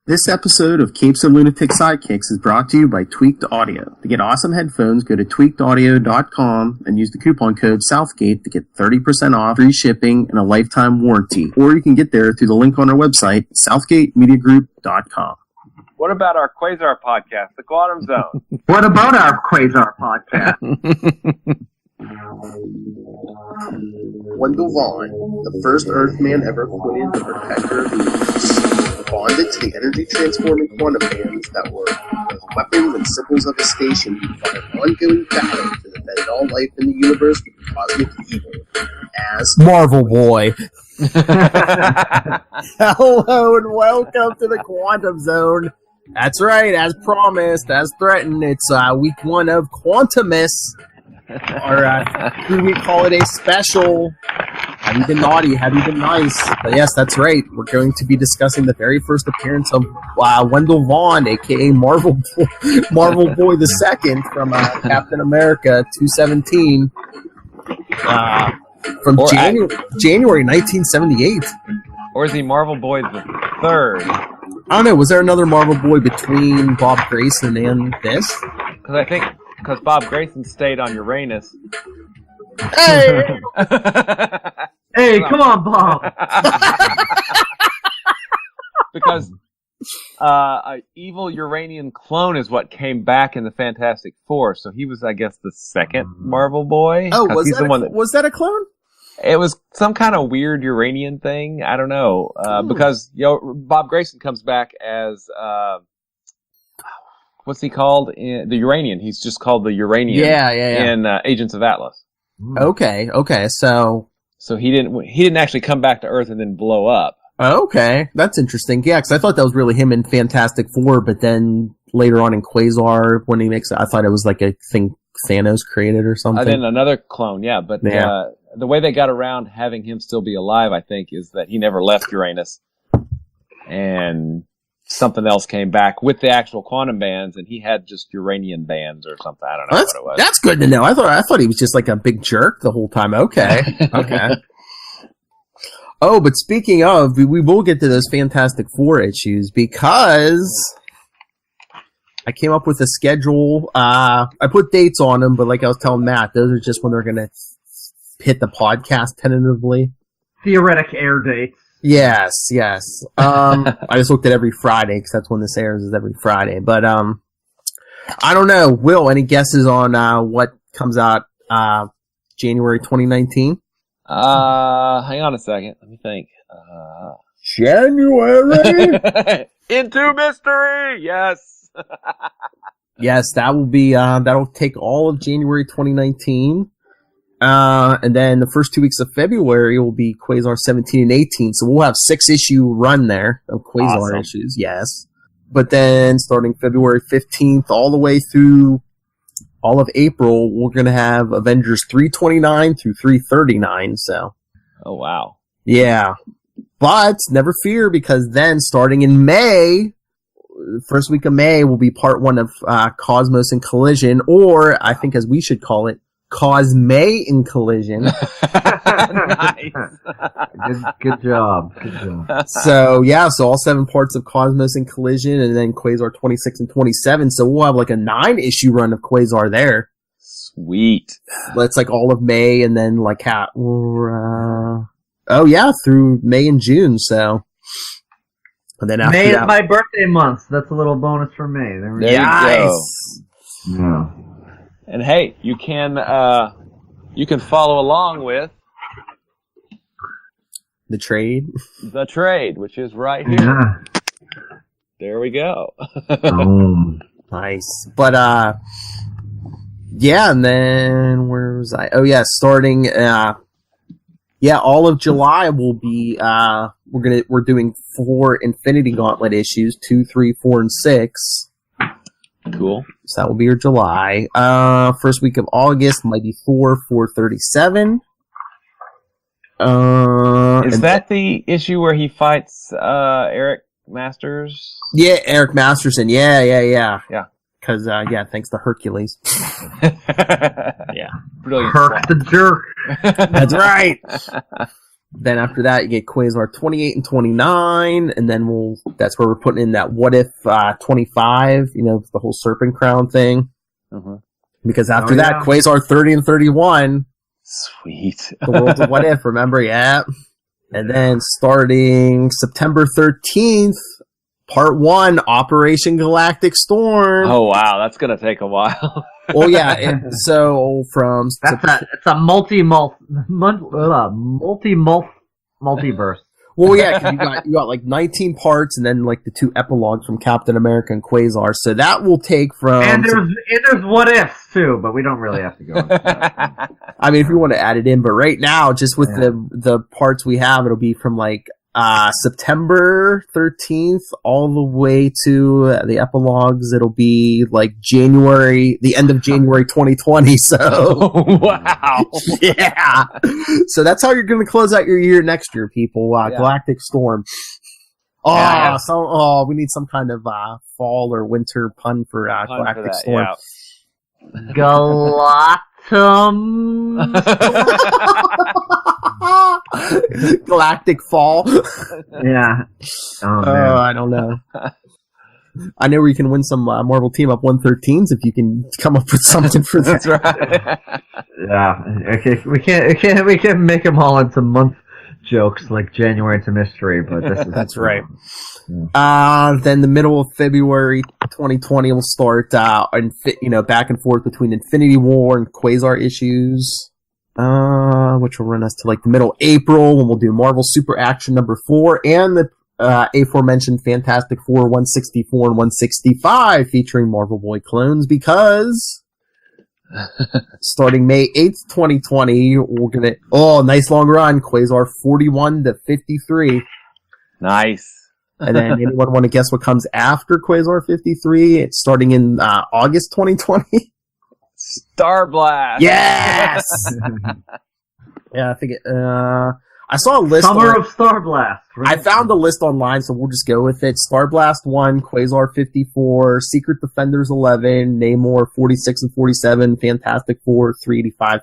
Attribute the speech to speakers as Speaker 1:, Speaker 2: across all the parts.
Speaker 1: This episode of Capes of Lunatic Sidekicks is brought to you by Tweaked Audio. To get awesome headphones, go to tweakedaudio.com and use the coupon code Southgate to get 30% off, free shipping, and a lifetime warranty. Or you can get there through the link on our website, southgatemediagroup.com.
Speaker 2: What about our Quasar podcast, The Quantum Zone?
Speaker 3: What about our Quasar podcast?
Speaker 1: Wendell Vaughn, the first Earthman ever appointed the Protector of the Universe, bonded to the energy-transforming quantum bands that were both weapons and symbols of his station to fight an ongoing battle to defend all life in the universe from cosmic evil, as
Speaker 4: Marvel Boy. Hello and welcome to the Quantum Zone. That's right, as promised, as threatened, it's week one of Quantumus. Or, 3-week holiday special. Have you been naughty? Have you been nice? But yes, that's right. We're going to be discussing the very first appearance of Wendell Vaughn, a.k.a. Marvel Boy the Second from Captain America 217 from January 1978.
Speaker 2: Or is he Marvel Boy the Third?
Speaker 4: I don't know. Was there another Marvel Boy between Bob Grayson and this?
Speaker 2: Because Bob Grayson stayed on Uranus.
Speaker 4: Hey!
Speaker 3: Hey, come on, Bob!
Speaker 2: Because an evil Uranian clone is what came back in the Fantastic Four, so he was, I guess, the second Marvel Boy.
Speaker 4: Oh, was that a clone?
Speaker 2: It was some kind of weird Uranian thing. I don't know. Because Bob Grayson comes back as... what's he called? The Uranian. He's just called the Uranian.
Speaker 4: Yeah.
Speaker 2: In Agents of Atlas.
Speaker 4: Okay. So
Speaker 2: he didn't actually come back to Earth and then blow up.
Speaker 4: Okay, that's interesting. Yeah, because I thought that was really him in Fantastic Four, but then later on in Quasar, when he makes it, I thought it was like a thing Thanos created or something.
Speaker 2: Then another clone, yeah. But the way they got around having him still be alive, I think, is that he never left Uranus, and something else came back with the actual quantum bands, and he had just Uranian bands or something. I don't know what it was.
Speaker 4: That's good to know. I thought he was just like a big jerk the whole time. Okay. Oh, but speaking of, we will get to those Fantastic Four issues because I came up with a schedule. I put dates on them, but like I was telling Matt, those are just when they're going to hit the podcast tentatively.
Speaker 3: Theoretic air dates.
Speaker 4: Yes. I just looked at every Friday because that's when this airs, is every Friday. But I don't know. Will, any guesses on what comes out January 2019?
Speaker 2: Hang on a second. Let me think.
Speaker 4: January?
Speaker 2: Into mystery! Yes!
Speaker 4: Yes, that will be, that'll take all of January 2019. And then the first 2 weeks of February will be Quasar 17 and 18. So we'll have 6-issue run there of Quasar issues, yes. But then starting February 15th all the way through all of April, we're going to have Avengers 329 through 339. So.
Speaker 2: Oh, wow.
Speaker 4: Yeah. But never fear, because then starting in May, first week of May will be part one of Cosmos and Collision, or I think as we should call it, Cosme in Collision.
Speaker 2: Nice.
Speaker 3: Good job.
Speaker 4: So all 7 parts of Cosmos and Collision, and then Quasar 26 and 27. So we'll have like a 9-issue run of Quasar there.
Speaker 2: Sweet.
Speaker 4: That's like all of May, and then like through May and June. So, and then after
Speaker 3: May
Speaker 4: that,
Speaker 3: is my birthday month. So that's a little bonus for May.
Speaker 2: There you go.
Speaker 3: Yeah.
Speaker 2: And hey, you can follow along with
Speaker 4: the trade,
Speaker 2: which is right here.
Speaker 3: Yeah.
Speaker 2: There we go.
Speaker 4: Nice. But and then where was I? Oh yeah, starting all of July will be we're doing 4 Infinity Gauntlet issues, 2, 3, 4, and 6.
Speaker 2: Cool.
Speaker 4: So that will be your July. First week of August, Mighty Thor 437.
Speaker 2: Is that the issue where he fights Eric Masters?
Speaker 4: Yeah, Eric Masterson. Yeah.
Speaker 2: Yeah.
Speaker 4: Because, thanks to Hercules.
Speaker 2: Yeah. Brilliant.
Speaker 3: Herc the jerk.
Speaker 4: That's right. Then after that, you get Quasar 28 and 29, and then that's where we're putting in that What If 25, the whole Serpent Crown thing.
Speaker 2: Uh-huh.
Speaker 4: Because after that, Quasar 30 and 31.
Speaker 2: Sweet.
Speaker 4: The Worlds of What If, remember? Yeah. And then starting September 13th, Part 1, Operation Galactic Storm.
Speaker 2: Oh, wow. That's going to take a while.
Speaker 4: Well, yeah. And so from...
Speaker 3: It's a multiverse.
Speaker 4: Well, yeah, because you got like 19 parts and then like the 2 epilogues from Captain America and Quasar. So that will take from...
Speaker 3: And there's what ifs too, but we don't really have to go into that.
Speaker 4: I mean, if you want to add it in, but right now, just with the parts we have, it'll be from like September 13th all the way to the epilogues. It'll be like the end of January 2020. So,
Speaker 2: wow.
Speaker 4: Yeah. So that's how you're going to close out your year next year, people. Galactic Storm. We need some kind of fall or winter pun for Galactic Storm.
Speaker 2: Yeah.
Speaker 4: Galactic Fall.
Speaker 3: Yeah. Oh, man.
Speaker 4: I don't know. I know where you can win some Marvel Team Up 113s if you can come up with something for that.
Speaker 2: That's right.
Speaker 3: Yeah. Okay. We can't make them all into month jokes like January to Mystery, but this is
Speaker 4: that's right. Then the middle of February 2020 will start, and back and forth between Infinity War and Quasar issues, which will run us to like the middle of April when we'll do Marvel Super Action number 4 and the aforementioned Fantastic Four 164 and 165 featuring Marvel Boy clones, because starting May 8th, 2020, we're gonna nice long run, Quasar 41 to 53.
Speaker 2: Nice.
Speaker 4: And then anyone want to guess what comes after Quasar 53? It's starting in August 2020.
Speaker 2: Star Blast.
Speaker 4: Yes. Yeah, I think I saw a list.
Speaker 3: Summer of Star Blast. Right?
Speaker 4: I found the list online, so we'll just go with it. Star Blast 1, Quasar 54, Secret Defenders 11, Namor 46 and 47, Fantastic Four 385,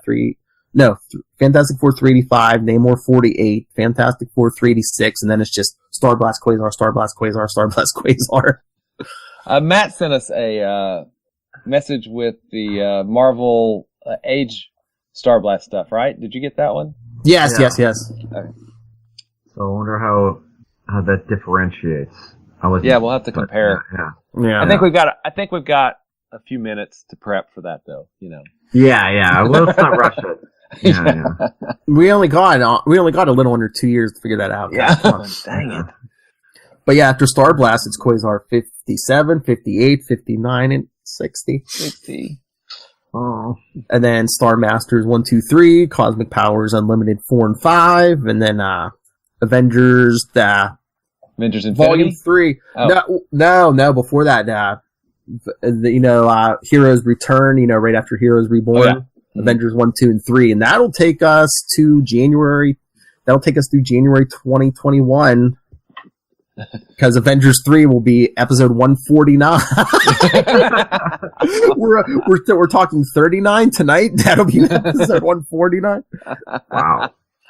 Speaker 4: Fantastic Four 385, Namor 48, Fantastic Four 386, and then it's just Star Blast Quasar, Star Blast Quasar, Star Blast Quasar.
Speaker 2: Matt sent us a message with the Marvel Age Star Blast stuff, right? Did you get that one?
Speaker 4: Yes.
Speaker 2: Okay.
Speaker 3: So I wonder how that differentiates.
Speaker 2: We'll have to compare.
Speaker 4: Yeah.
Speaker 2: I think we've got a few minutes to prep for that, though.
Speaker 3: Yeah. Well, let's not rush it. Yeah.
Speaker 4: We only got a little under 2 years to figure that out.
Speaker 2: Yeah. Dang it.
Speaker 4: But yeah, after Star Blast, it's Quasar 57, 58, 59, and 60.
Speaker 2: 60.
Speaker 4: Oh. And then Star Masters 1, 2, 3, Cosmic Powers Unlimited 4 and 5, and then Avengers
Speaker 2: Infinity?
Speaker 4: Volume 3.
Speaker 2: Oh.
Speaker 4: No, before that, Heroes Return, right after Heroes Reborn.
Speaker 2: Oh, yeah.
Speaker 4: Avengers 1, 2, and 3, and that'll take us to January. That'll take us through January 2021, because Avengers 3 will be episode 149. we're talking 39 tonight. That'll be episode 149.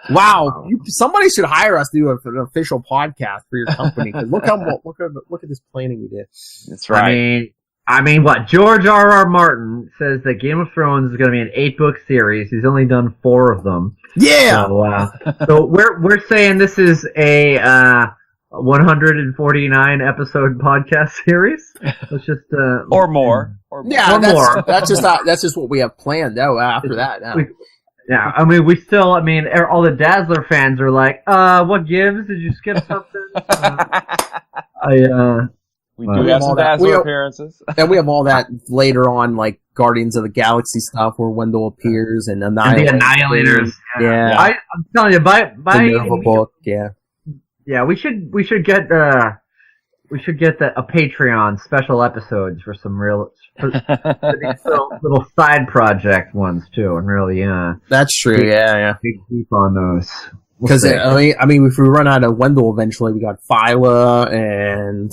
Speaker 4: Wow! Somebody should hire us to do an official podcast for your company. Cause look at this planning we did.
Speaker 2: That's right.
Speaker 3: I mean, what? George R.R. Martin says that Game of Thrones is going to be an 8-book series. He's only done 4 of them.
Speaker 4: Yeah.
Speaker 3: So we're saying this is a 149 episode podcast series. Let's just
Speaker 2: or more.
Speaker 4: Yeah, that's just what we have planned. Though after that.
Speaker 3: We still. All the Dazzler fans are like, "What gives? Did you skip something?"
Speaker 2: We do have some Dazzler appearances.
Speaker 4: And we have all that later on, like Guardians of the Galaxy stuff where Wendell appears and
Speaker 3: the Annihilators.
Speaker 4: Yeah.
Speaker 3: I'm telling you, by
Speaker 4: the Nova book, yeah.
Speaker 3: Yeah, we should get a Patreon special episodes for some little side project ones too, and really
Speaker 4: that's true. Yeah.
Speaker 3: Big deep on those.
Speaker 4: Because if we run out of Wendell eventually, we got Phyla and.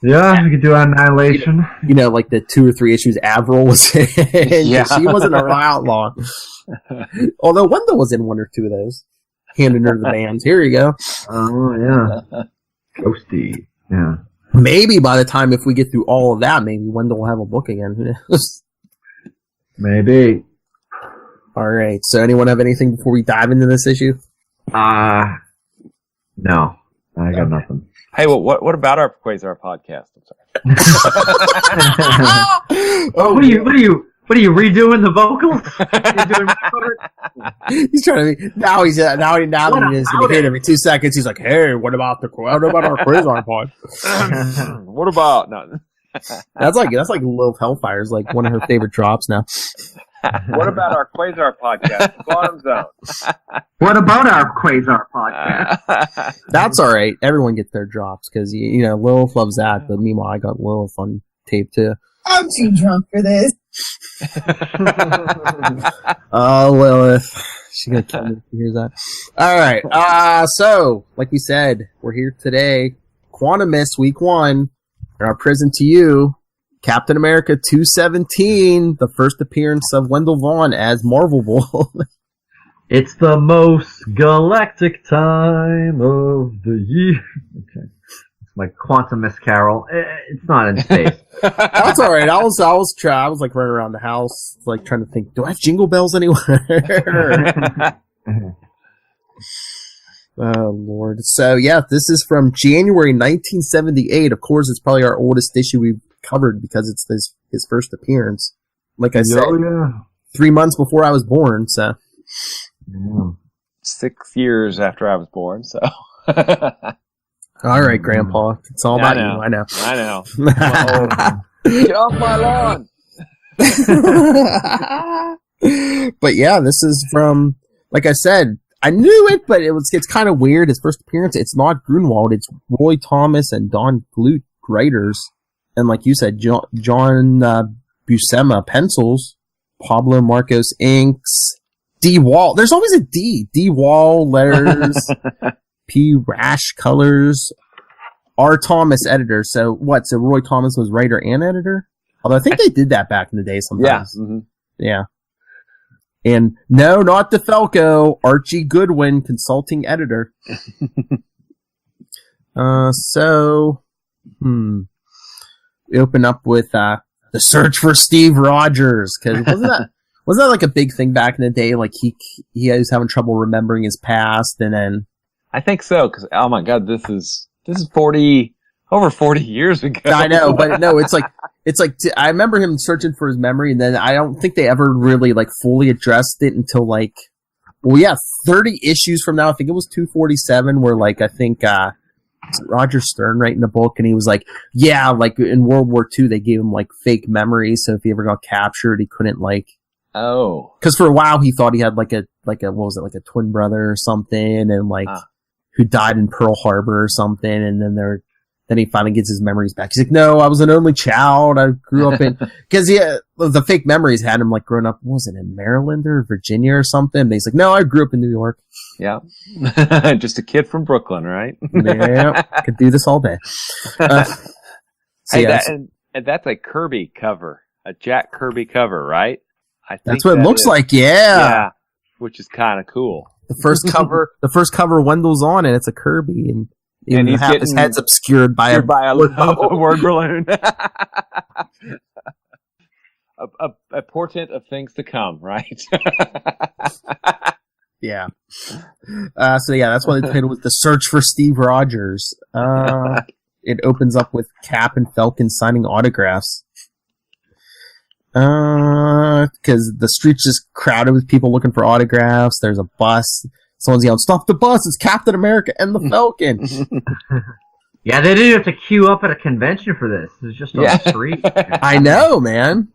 Speaker 3: Yeah, we could do Annihilation.
Speaker 4: Like the 2 or 3 issues Avril was in. Yeah. She wasn't around long. Although Wendell was in 1 or 2 of those. handing her the bands. Here you go.
Speaker 3: Oh, yeah. Ghosty. Yeah.
Speaker 4: Maybe by the time if we get through all of that, maybe Wendell will have a book again. Who knows?
Speaker 3: Maybe.
Speaker 4: All right. So, anyone have anything before we dive into this issue?
Speaker 3: No. I got nothing.
Speaker 2: Hey, well, what about our Quasar podcast? I'm sorry.
Speaker 3: Oh, what are you redoing the vocals? You doing my part?
Speaker 4: He's trying to be, now he's just going to hit every 2 seconds. He's like, hey, what about our Quasar pod?
Speaker 2: What about, no.
Speaker 4: That's like Lil Hellfire's like one of her favorite drops now.
Speaker 2: What about our Quasar podcast, the Bottom Zone?
Speaker 3: What about our Quasar podcast?
Speaker 4: That's all right. Everyone gets their drops because Lilith loves that. But meanwhile, I got Lilith on tape too.
Speaker 5: I'm too drunk for this.
Speaker 4: Oh, Lilith, she's gonna kill me if she hears that. All right. So like we said, we're here today. Quantumus Week 1. And our present to you. Captain America 217, the first appearance of Wendell Vaughn as Marvel.
Speaker 3: It's the most galactic time of the year. Okay. It's my Quantumus carol. It's not in space.
Speaker 4: That's all right. I was like running around the house, like trying to think, do I have jingle bells anywhere? Oh, Lord. So, yeah, this is from January 1978. Of course, it's probably our oldest issue we've covered because it's his first appearance. Like I said, 3 months before I was born, so.
Speaker 3: Yeah.
Speaker 2: 6 years after I was born, so.
Speaker 4: All right, Grandpa. It's all about you. I know.
Speaker 2: Get off my lawn!
Speaker 4: But yeah, this is from, like I said, I knew it, but it's kind of weird. His first appearance, it's not Grunwald, it's Roy Thomas and Don Glut writers. And like you said, John Buscema pencils, Pablo Marcos inks, D. Wall. There's always a D. D. Wall letters, P. Rash colors, R. Thomas editor. So Roy Thomas was writer and editor? Although I think they did that back in the day sometimes.
Speaker 2: Yeah. Mm-hmm.
Speaker 4: Yeah. And no, not DeFalco, Archie Goodwin, consulting editor. We open up with the search for Steve Rogers, because wasn't that like a big thing back in the day? Like he was having trouble remembering his past, and then
Speaker 2: I think so, because oh my god, this is over 40 years ago.
Speaker 4: I know, but no, it's like I remember him searching for his memory, and then I don't think they ever really like fully addressed it until 30 issues from now. I think it was 247, where like I think Roger Stern writing the book, and he was like, yeah, like in World War II they gave him like fake memories, so if he ever got captured, he couldn't like.
Speaker 2: Oh.
Speaker 4: Because for a while he thought he had like a what was it, like a twin brother or something, and like who died in Pearl Harbor or something, and then he finally gets his memories back. He's like, no, I was an only child. I grew up in... Because, the fake memories had him, like, growing up, was it in Maryland or Virginia or something? And he's like, no, I grew up in New York.
Speaker 2: Yeah. Just a kid from Brooklyn, right?
Speaker 4: Yeah, could do this all day.
Speaker 2: And that's a Kirby cover. A Jack Kirby cover, right? I think
Speaker 4: that's what it looks like, yeah.
Speaker 2: Which is kind of cool.
Speaker 4: The first cover Wendell's on, and it's a Kirby, and he's his head's obscured by a
Speaker 2: word balloon. a portent of things to come, right?
Speaker 4: Yeah. That's why they titled it The Search for Steve Rogers. It opens up with Cap and Falcon signing autographs. Because the street's just crowded with people looking for autographs. There's a bus. Someone's yelling, "Stop the bus! It's Captain America and the Falcon!"
Speaker 3: Yeah, they didn't have to queue up at a convention for this. It was just on the street.
Speaker 4: I know, man.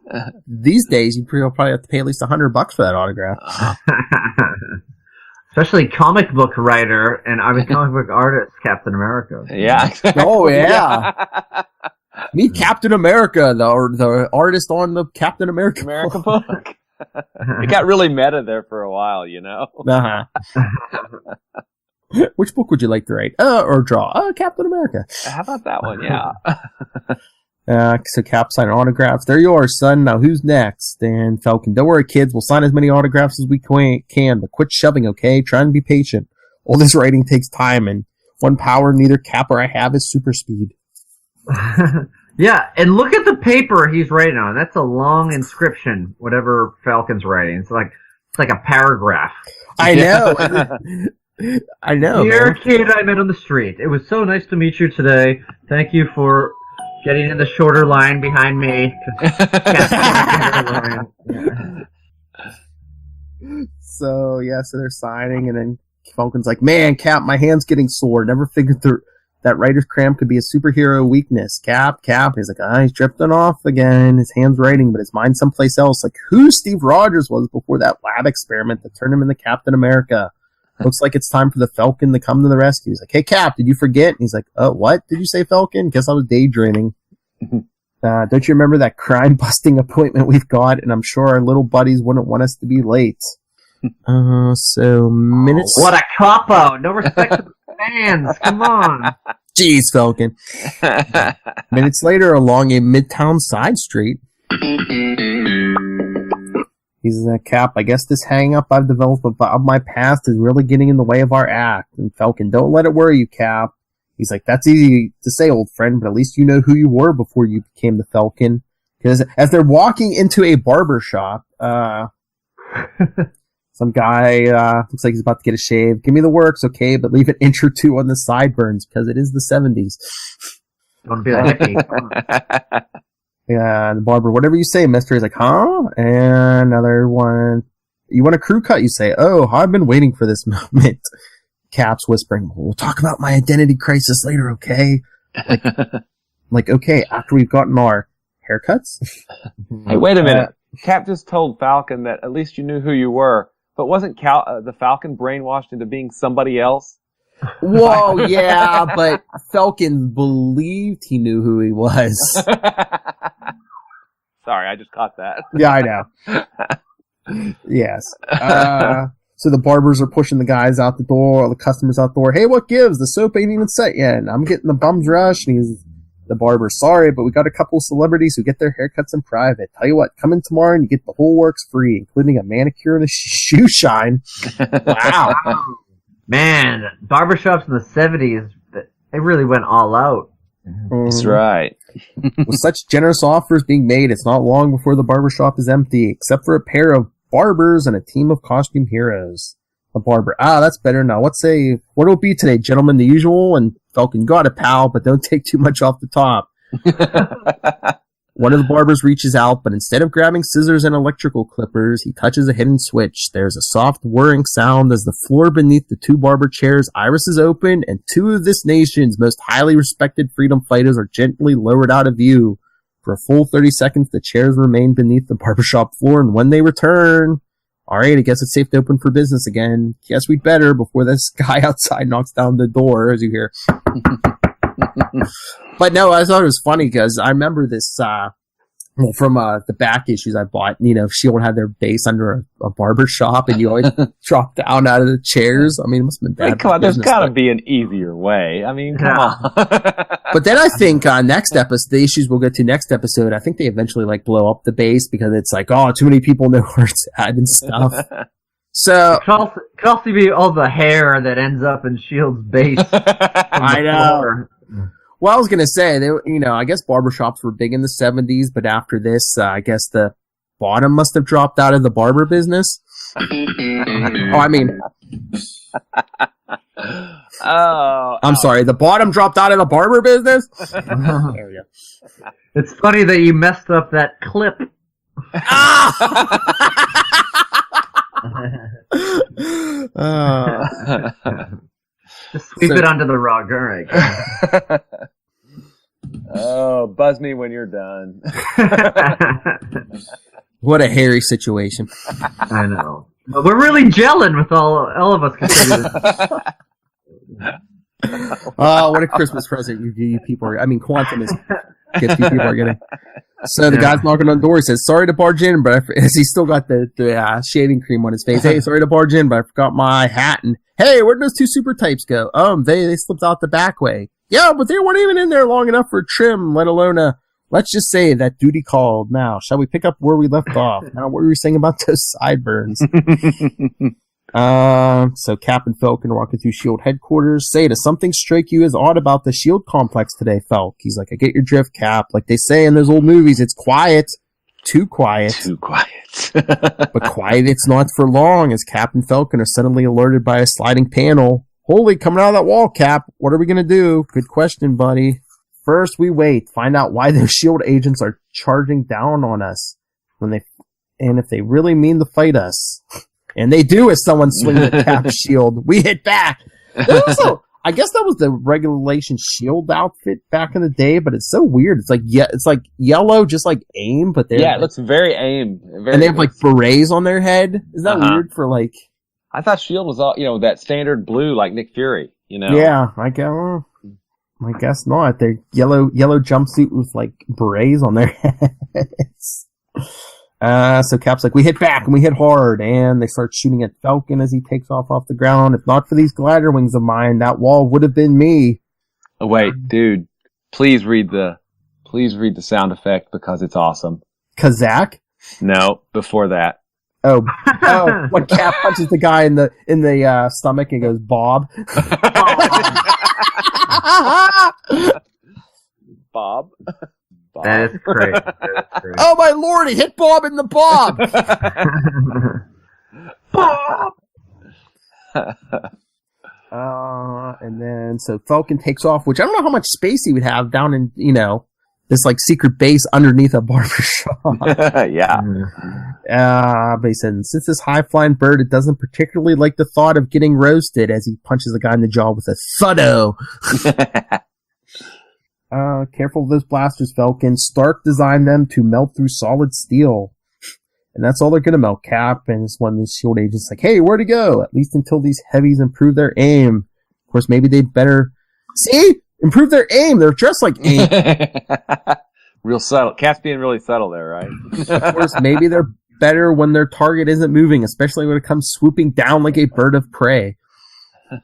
Speaker 4: These days, you'd probably have to pay at least $100 for that autograph.
Speaker 3: Especially comic book writer and comic book artist Captain America.
Speaker 2: Yeah.
Speaker 4: Oh, yeah. Meet Captain America, the artist on the Captain America
Speaker 2: book. It got really meta there for a while, you know?
Speaker 4: Uh-huh. Which book would you like to write? Or draw? Captain America.
Speaker 2: How about that one? Yeah.
Speaker 4: So Cap signing autographs. They're yours, son. Now who's next? And Falcon, don't worry, kids. We'll sign as many autographs as we can, but quit shoving, okay? Try and be patient. All this writing takes time, and one power neither Cap or I have is super speed.
Speaker 3: Yeah, and look at the paper he's writing on. That's a long inscription, whatever Falcon's writing. It's like a paragraph.
Speaker 4: I know. I know.
Speaker 3: Dear kid I met on the street, it was so nice to meet you today. Thank you for getting in the shorter line behind me.
Speaker 4: So they're signing, and then Falcon's like, man, Cap, my hand's getting sore. Never figured that writer's cramp could be a superhero weakness. Cap. He's like, he's drifting off again. His hand's writing, but his mind's someplace else. Like who Steve Rogers was before that lab experiment that turned him into Captain America. Looks like it's time for the Falcon to come to the rescue. He's like, hey, Cap, did you forget? And he's like, what did you say, Falcon? Guess I was daydreaming. Don't you remember that crime-busting appointment we've got? And I'm sure our little buddies wouldn't want us to be late. So minutes...
Speaker 3: Oh, what a cop-out! No respect to the fans! Come on!
Speaker 4: Jeez, Falcon. Minutes later, along a midtown side street... He's a Cap. I guess this hang-up I've developed of my past is really getting in the way of our act. And Falcon, don't let it worry you, Cap. He's like, that's easy to say, old friend, but at least you know who you were before you became the Falcon. Because as they're walking into a barber shop, some guy looks like he's about to get a shave. Give me the works, okay, but leave an inch or two on the sideburns because it is the 70s.
Speaker 3: Don't be like me.
Speaker 4: Yeah, the barber, whatever you say, mister. He's like, huh? And another one. You want a crew cut? You say, oh, I've been waiting for this moment. Cap's whispering, we'll talk about my identity crisis later, okay? Like, okay, after we've gotten our haircuts?
Speaker 2: Hey, wait a minute. Cap just told Falcon that at least you knew who you were, but wasn't the Falcon brainwashed into being somebody else?
Speaker 4: Whoa, yeah, but Falcon believed he knew who he was.
Speaker 2: Sorry, I just caught that.
Speaker 4: Yeah, I know. Yes. So the barbers are pushing the guys out the door, the customers out the door. Hey, what gives? The soap ain't even set yet. And I'm getting the bums rush. And the barber, sorry, but we got a couple celebrities who get their haircuts in private. Tell you what, come in tomorrow and you get the whole works free, including a manicure and a shoe shine. Wow.
Speaker 3: Man, barbershops in the 70s, they really went all out.
Speaker 2: That's right.
Speaker 4: With such generous offers being made, it's not long before the barbershop is empty, except for a pair of barbers and a team of costume heroes. A barber, that's better now. What'll it be today, gentlemen? The usual? And Falcon, got it, pal, but don't take too much off the top. One of the barbers reaches out, but instead of grabbing scissors and electrical clippers, he touches a hidden switch. There's a soft whirring sound as the floor beneath the two barber chairs irises open, and two of this nation's most highly respected freedom fighters are gently lowered out of view. For a full 30 seconds, the chairs remain beneath the barbershop floor, and when they return... Alright, I guess it's safe to open for business again. Guess we'd better before this guy outside knocks down the door, as you hear. But no, I thought it was funny because I remember this from the back issues I bought. You know, S.H.I.E.L.D. had their base under a barber shop, and you always drop down out of the chairs. I mean, it must have been bad.
Speaker 2: Hey, come on, there's got to be an easier way. I mean, come on.
Speaker 4: But then I think next episode, the issues we'll get to next episode, I think they eventually blow up the base because it's like, oh, too many people know where it's at and stuff. So
Speaker 3: it could also be all the hair that ends up in S.H.I.E.L.D.'s base.
Speaker 4: I know. Well, I was going to say, I guess barbershops were big in the 70s, but after this, I guess the bottom must have dropped out of the barber business. I'm sorry, the bottom dropped out of the barber business? There we go.
Speaker 3: It's funny that you messed up that clip. Just sweep it under the rug, alright.
Speaker 2: Oh, buzz me when you're done.
Speaker 4: What a hairy situation.
Speaker 3: I know. But we're really gelling with all of us contributing.
Speaker 4: Oh, what a Christmas present you people are. I mean, Quantumus gifts you people are getting. So the guy's knocking on the door. He says, sorry to barge in, but he's still got the shaving cream on his face. Hey, sorry to barge in, but I forgot my hat. And hey, where'd those two super types go? They slipped out the back way. Yeah, but they weren't even in there long enough for trim, let alone let's just say that duty called. Now, shall we pick up where we left off? Now, what were you saying about those sideburns? So Cap and Falcon are walking through S.H.I.E.L.D. headquarters. Say, does something strike you as odd about the S.H.I.E.L.D. complex today, Falk? He's like, I get your drift, Cap. Like they say in those old movies, it's quiet. Too quiet.
Speaker 2: Too quiet.
Speaker 4: But quiet it's not for long, as Cap and Falcon are suddenly alerted by a sliding panel. Holy, coming out of that wall, Cap. What are we going to do? Good question, buddy. First, we wait. Find out why those S.H.I.E.L.D. agents are charging down on us. And if they really mean to fight us. And they do as someone swings at Cap's shield. We hit back. Also, I guess that was the regulation shield outfit back in the day, but it's so weird. It's like yellow, just like AIM, but they're
Speaker 2: it looks very AIM.
Speaker 4: And they have like berets on their head. Is that weird for like?
Speaker 2: I thought Shield was all that standard blue like Nick Fury.
Speaker 4: Yeah, I guess not. They're yellow jumpsuit with like berets on their heads. So Cap's like, we hit back and we hit hard, and they start shooting at Falcon as he takes off the ground. If not for these glider wings of mine, that wall would have been me.
Speaker 2: Oh wait, dude, please read the sound effect because it's awesome.
Speaker 4: Kazak?
Speaker 2: No, before that.
Speaker 4: Oh, when Cap punches the guy in the stomach and goes, Bob.
Speaker 2: Bob.
Speaker 3: That is great.
Speaker 4: Oh my lord, he hit Bob in the bob! Bob! And then, so Falcon takes off, which I don't know how much space he would have down in, this like secret base underneath a barbershop.
Speaker 2: Yeah.
Speaker 4: But he said, since this high-flying bird, it doesn't particularly like the thought of getting roasted, as he punches the guy in the jaw with a thuddo. Careful of those blasters, Falcon. Stark designed them to melt through solid steel. And that's all they're gonna melt, Cap. And it's one of the S.H.I.E.L.D. agents like, hey, where'd he go? At least until these heavies improve their aim. Of course, maybe they'd better... See? Improve their aim. They're just like AIM.
Speaker 2: Real subtle. Cap's being really subtle there, right?
Speaker 4: Of course, maybe they're better when their target isn't moving, especially when it comes swooping down like a bird of prey.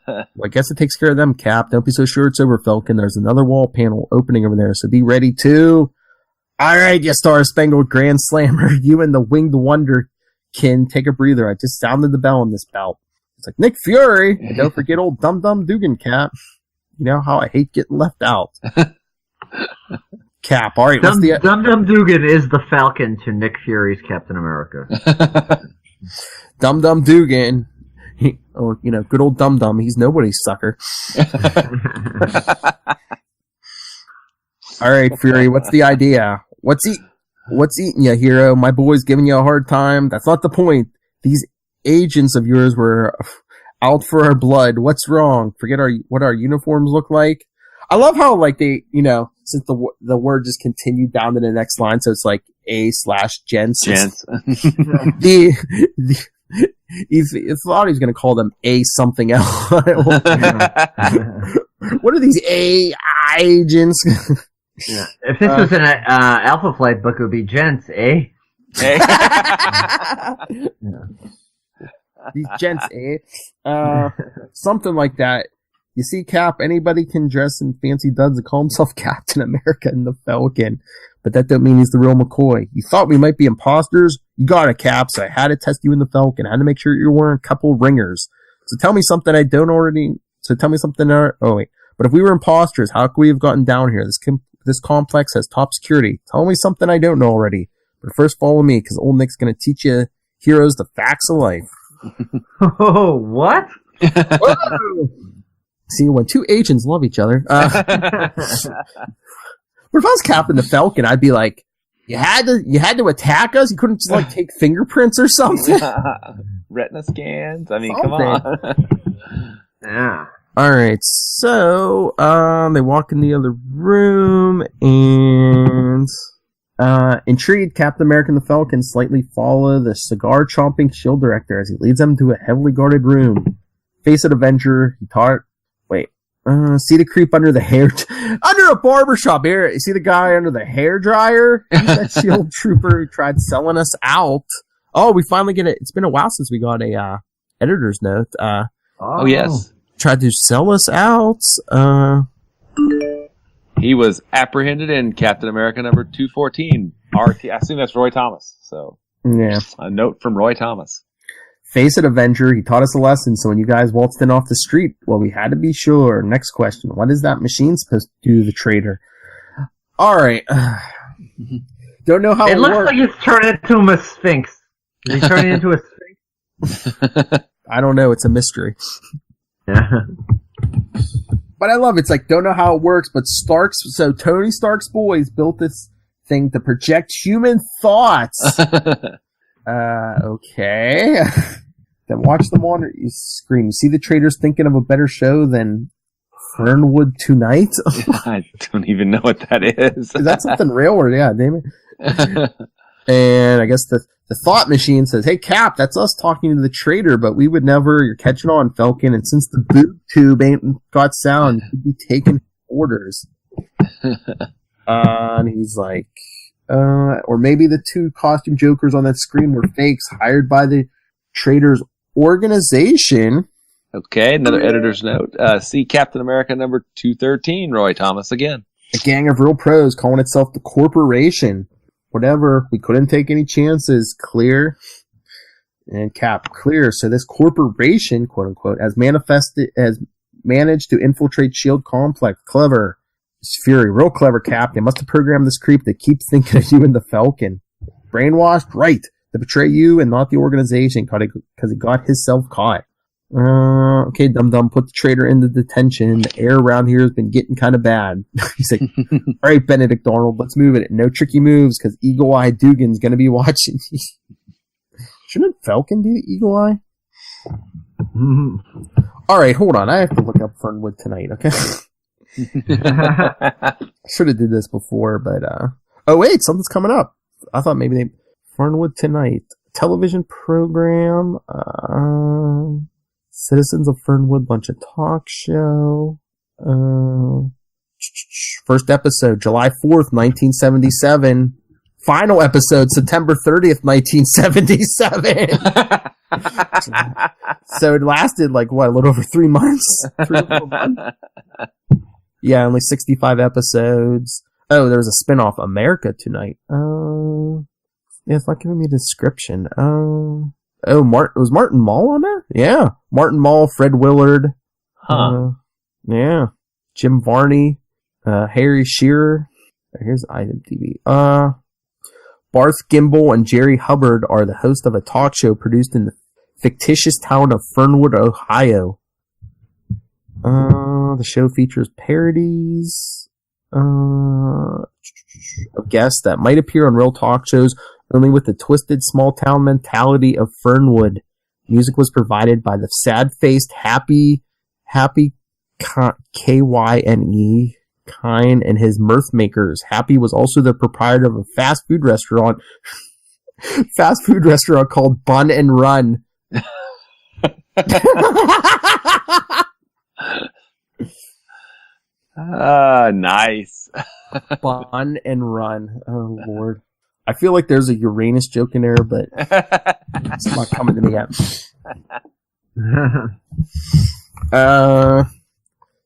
Speaker 4: Well, I guess it takes care of them, Cap. Don't be so sure it's over, Falcon. There's another wall panel opening over there, so be ready to... All right, you Star-Spangled Grand Slammer. You and the Winged Wonderkin take a breather. I just sounded the bell in this bout. It's like Nick Fury. And don't forget old Dum Dum Dugan, Cap. You know how I hate getting left out. Cap, all right.
Speaker 3: Dum Dum Dugan is the Falcon to Nick Fury's Captain America.
Speaker 4: Dum Dum Dugan. Good old Dum Dum. He's nobody's sucker. All right, Fury, what's the idea? What's eating you, hero? My boy's giving you a hard time. That's not the point. These agents of yours were out for our blood. What's wrong? Forget what our uniforms look like. I love how they, since the word just continued down to the next line, so it's like A/gents.
Speaker 2: Gents.
Speaker 4: He thought he was going to call them A something else. What are these A agents?
Speaker 3: Yeah. If this was an Alpha Flight book, it would be gents, eh?
Speaker 4: These gents, eh? Something like that. You see, Cap, anybody can dress in fancy duds and call himself Captain America in the Falcon, but that don't mean he's the real McCoy. You thought we might be imposters? You got it, Cap, so I had to test you in the Falcon. I had to make sure you're wearing a couple ringers. So tell me something I don't already... But if we were imposters, how could we have gotten down here? This complex has top security. Tell me something I don't know already. But first follow me, because old Nick's going to teach you heroes the facts of life.
Speaker 3: Oh, what?
Speaker 4: See, when two agents love each other. But if I was Captain the Falcon, I'd be like, you had to attack us? You couldn't just take fingerprints or something?
Speaker 2: Retina scans? I mean, come on.
Speaker 3: Yeah.
Speaker 4: Alright, so, they walk in the other room, and, intrigued, Captain America and the Falcon slightly follow the cigar-chomping S.H.I.E.L.D. director as he leads them to a heavily guarded room. Face it, Avenger, see the creep under the hair, under a barbershop here. You see the guy under the hair dryer? He's that S.H.I.E.L.D. trooper who tried selling us out. Oh, we finally get it. It's been a while since we got a, editor's note.
Speaker 2: Oh, yes.
Speaker 4: Tried to sell us out.
Speaker 2: He was apprehended in Captain America number 214. I assume that's Roy Thomas. So,
Speaker 4: yeah.
Speaker 2: A note from Roy Thomas.
Speaker 1: Face it, Avenger. He taught us a lesson, so when you guys waltzed in off the street, well, we had to be sure. Next question. What is that machine supposed to do to the traitor? All right. Don't know how it
Speaker 3: looks
Speaker 1: works.
Speaker 3: like he's turning into a sphinx. Is he turning into a sphinx?
Speaker 1: I don't know. It's a mystery.
Speaker 3: Yeah.
Speaker 1: But I love it. It's like, don't know how it works, but Tony Stark's boys built this thing to project human thoughts. Okay. Then watch them on your screen. You see the traitors thinking of a better show than Fernwood Tonight?
Speaker 2: I don't even know what that is.
Speaker 1: Is that something real or yeah, damn it? And I guess the thought machine says, hey Cap, that's us talking to the traitor, but we would never, you're catching on, Falcon, and since the boob tube ain't got sound, you could be taking orders. And he's like, or maybe the two costume jokers on that screen were fakes hired by the traitor's organization.
Speaker 2: Okay, another editor's note. See Captain America number 213, Roy Thomas again.
Speaker 1: A gang of real pros calling itself the Corporation. Whatever, we couldn't take any chances. Clear. And Cap, clear. So this corporation, quote unquote, has managed to infiltrate S.H.I.E.L.D. complex. Clever. It's Fury, real clever, Cap. They must have programmed this creep that keeps thinking of you and the Falcon. Brainwashed? Right. To betray you and not the organization because he got himself caught. Okay, dum-dum, put the traitor into detention. The air around here has been getting kind of bad. He's like, all right, Benedict Arnold, let's move it. No tricky moves because Eagle Eye Dugan's going to be watching. Shouldn't Falcon be the Eagle Eye? All right, hold on. I have to look up Fernwood Tonight, okay? I should have did this before, but oh wait, something's coming up. I thought maybe Fernwood Tonight television program, Citizens of Fernwood, bunch of talk show. First episode, July 4th, 1977. Final episode, September 30th, 1977. So it lasted like what, a little over 3 months? 3 or 4 months? Yeah, only 65 episodes. Oh, there was a spinoff, America Tonight. Yeah, it's not giving me a description. Was Martin Mull on there? Yeah. Martin Mull, Fred Willard.
Speaker 2: Huh.
Speaker 1: Yeah. Jim Varney, Harry Shearer. Here's IMDb. Barth Gimbel and Jerry Hubbard are the host of a talk show produced in the fictitious town of Fernwood, Ohio. The show features parodies of guests that might appear on real talk shows, only with the twisted small-town mentality of Fernwood. Music was provided by the sad-faced Happy Kyne, Kine, and his mirth makers. Happy was also the proprietor of a fast food restaurant called Bun and Run.
Speaker 2: Nice.
Speaker 1: Bun and Run. Oh, Lord. I feel like there's a Uranus joke in there, but it's not coming to me yet.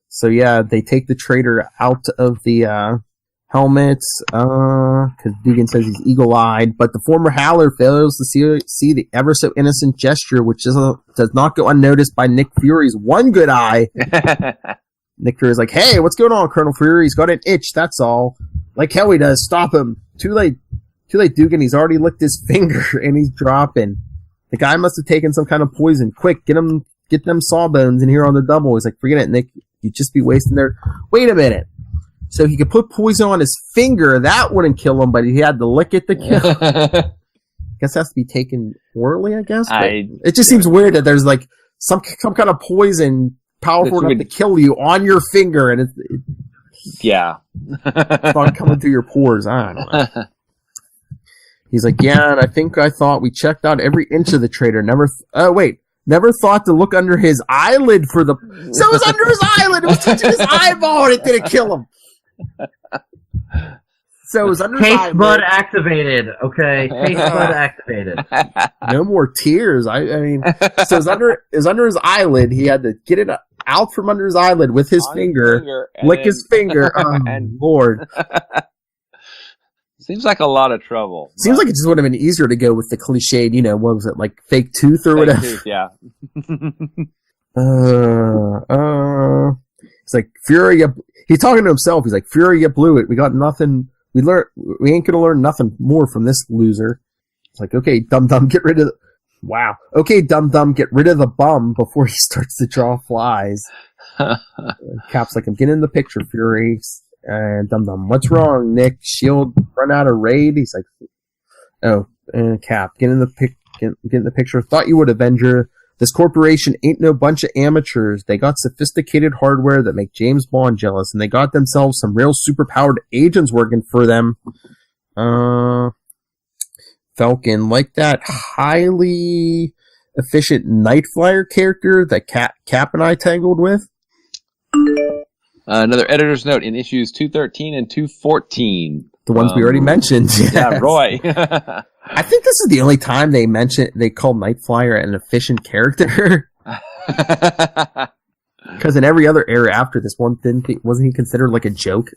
Speaker 1: So yeah, they take the traitor out of the helmets, because Dugan says he's eagle-eyed, but the former Howler fails to see the ever-so innocent gesture, which does not go unnoticed by Nick Fury's one good eye. Nick Fury's like, hey, what's going on, Colonel Fury? He's got an itch, that's all. Like hell he does. Stop him. Too late, Dugan. He's already licked his finger, and he's dropping. The guy must have taken some kind of poison. Quick, get them sawbones in here on the double. He's like, forget it, Nick. You'd just be wasting their... Wait a minute. So he could put poison on his finger. That wouldn't kill him, but he had to lick it to kill him. I guess it has to be taken orally, I guess. It just seems weird that there's like some kind of poison powerful enough to kill you on your finger, and it's not coming through your pores. I don't know. He's like, yeah, and I thought we checked out every inch of the traitor. Never thought to look under his eyelid for the... So it was under his eyelid! It was touching his eyeball and it didn't kill him! So it was under his eyelid.
Speaker 3: Taste bud activated, okay? Taste bud activated.
Speaker 1: No more tears. I mean... So it was under his eyelid. He had to get it out from under his eyelid with his finger lick his finger. Oh, Lord.
Speaker 2: Seems like a lot of trouble.
Speaker 4: Seems like it just would have been easier to go with the cliched, what was it, like fake tooth or
Speaker 2: Fake
Speaker 4: whatever?
Speaker 2: tooth, yeah.
Speaker 4: It's like Fury. He's talking to himself. He's like, Fury, you blew it. We got nothing. We ain't gonna learn nothing more from this loser. It's like, okay, dum-dum, get rid of wow. Okay, dum-dum, get rid of the bum before he starts to draw flies. Cap's like, I'm getting in the picture, Fury. And dum-dum, what's wrong, Nick? Shield run out of raid? He's like, oh, Cap, get in the picture. Thought you would, Avenger. This corporation ain't no bunch of amateurs. They got sophisticated hardware that make James Bond jealous, and they got themselves some real superpowered agents working for them. Falcon, like that highly efficient Night Flyer character that Cap and I tangled with.
Speaker 2: Another editor's note in issues 213 and 214.
Speaker 4: The ones we already mentioned. Yes.
Speaker 2: Yeah, Roy.
Speaker 4: I think this is the only time they call Night Flyer an efficient character. Because in every other era after this one, wasn't he considered like a joke?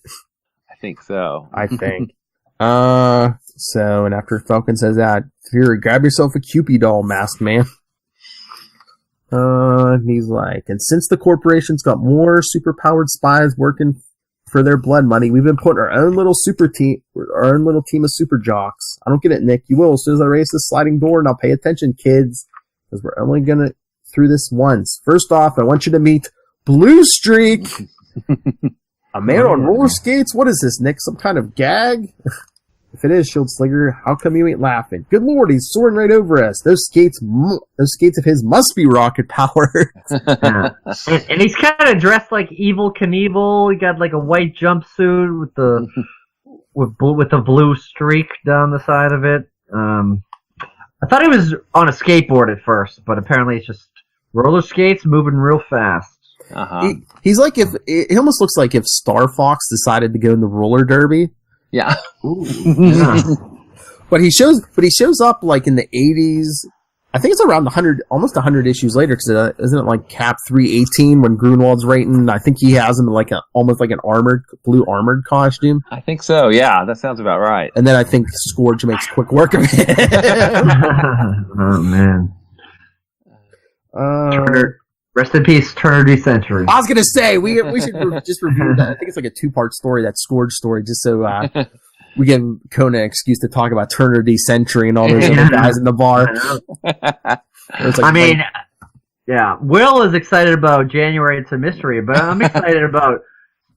Speaker 2: I think so.
Speaker 4: I think. So, and after Falcon says that, Fury, grab yourself a Cupid doll, masked man. And he's like, and since the corporation's got more superpowered spies working for their blood money, we've been putting our own little team of super jocks. I don't get it, Nick. You will as soon as I raise this sliding door. Now pay attention, kids, because we're only gonna through this once. First off, I want you to meet Blue Streak, a man on roller skates. What is this, Nick? Some kind of gag? If it is, Shield Slinger, how come you ain't laughing? Good Lord, he's soaring right over us. Those skates of his must be rocket powered.
Speaker 3: Yeah. And he's kind of dressed like Evil Knievel. He got like a white jumpsuit with the blue streak down the side of it. I thought he was on a skateboard at first, but apparently it's just roller skates moving real fast.
Speaker 2: Uh-huh.
Speaker 4: He's like he almost looks like if Star Fox decided to go in the roller derby.
Speaker 2: Yeah.
Speaker 3: Ooh, yeah.
Speaker 4: But he shows up like in the 80s. I think it's around almost 100 issues later, because isn't it like Cap 318 when Grunwald's writing? I think he has him in like almost like an blue armored costume.
Speaker 2: I think so. Yeah, that sounds about right.
Speaker 4: And then I think Scourge makes quick work of it.
Speaker 3: Oh man. Turner, rest in peace, Turner D Century.
Speaker 4: I was gonna say we should just review that. I think it's like a 2-part story, that Scourge story, just so we give Conan an excuse to talk about Turner D Century and all those other guys in the bar.
Speaker 3: Yeah. Will is excited about January It's a Mystery, but I'm excited about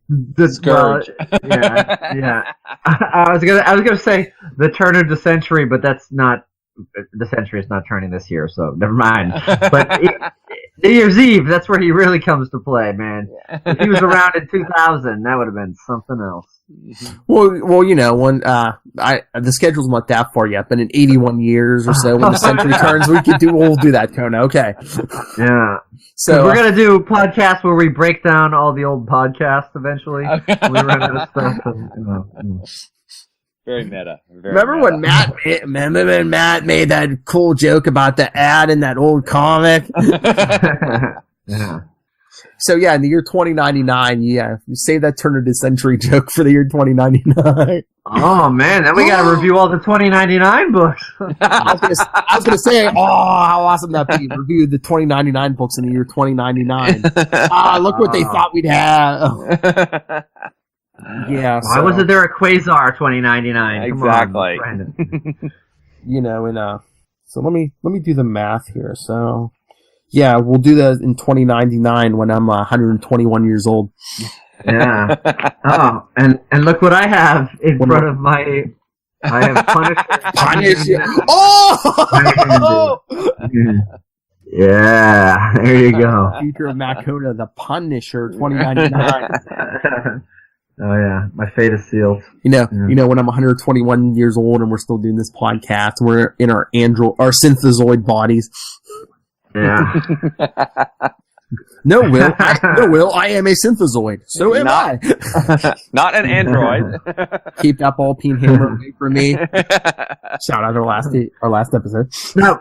Speaker 3: the
Speaker 2: Scourge.
Speaker 3: Yeah. I was gonna say the Turner D Century, but that's not. The century is not turning this year, so never mind. But New Year's Eve, that's where he really comes to play, man. If he was around in 2000, that would have been something else.
Speaker 4: Well, when the schedule's not that far yet, but in 81 years or so, when the century turns, we'll do that, Kona. Okay.
Speaker 3: Yeah.
Speaker 4: So
Speaker 3: we're gonna do podcasts where we break down all the old podcasts eventually. We run out of stuff.
Speaker 2: Very meta.
Speaker 4: Remember when Matt made that cool joke about the ad in that old comic?
Speaker 3: Yeah.
Speaker 4: So yeah, in the year 2099, you save that Turn of the Century joke for the year 2099.
Speaker 3: Oh man, then we gotta review all the 2099 books.
Speaker 4: I was gonna say, how awesome that'd be! Review the 2099 books in the year 2099. Look what they thought we'd have. Yeah.
Speaker 3: Why wasn't there a Quasar 2099?
Speaker 2: Exactly.
Speaker 4: So let me do the math here. So, yeah, we'll do that in 2099 when I'm 121 years old.
Speaker 3: Yeah. Oh, and look what I have in front of my. I have Punisher.
Speaker 4: Punisher. Oh!
Speaker 3: Yeah. There you go.
Speaker 4: Future of Matt Coda, the Punisher 2099.
Speaker 3: Oh yeah, my fate is sealed.
Speaker 4: When I'm 121 years old and we're still doing this podcast, we're in our synthezoid bodies.
Speaker 3: Yeah.
Speaker 4: No, Will, I am a synthezoid. So am I.
Speaker 2: Not an android.
Speaker 4: Keep that ball peen hammer away from me. Shout out our last episode.
Speaker 3: No.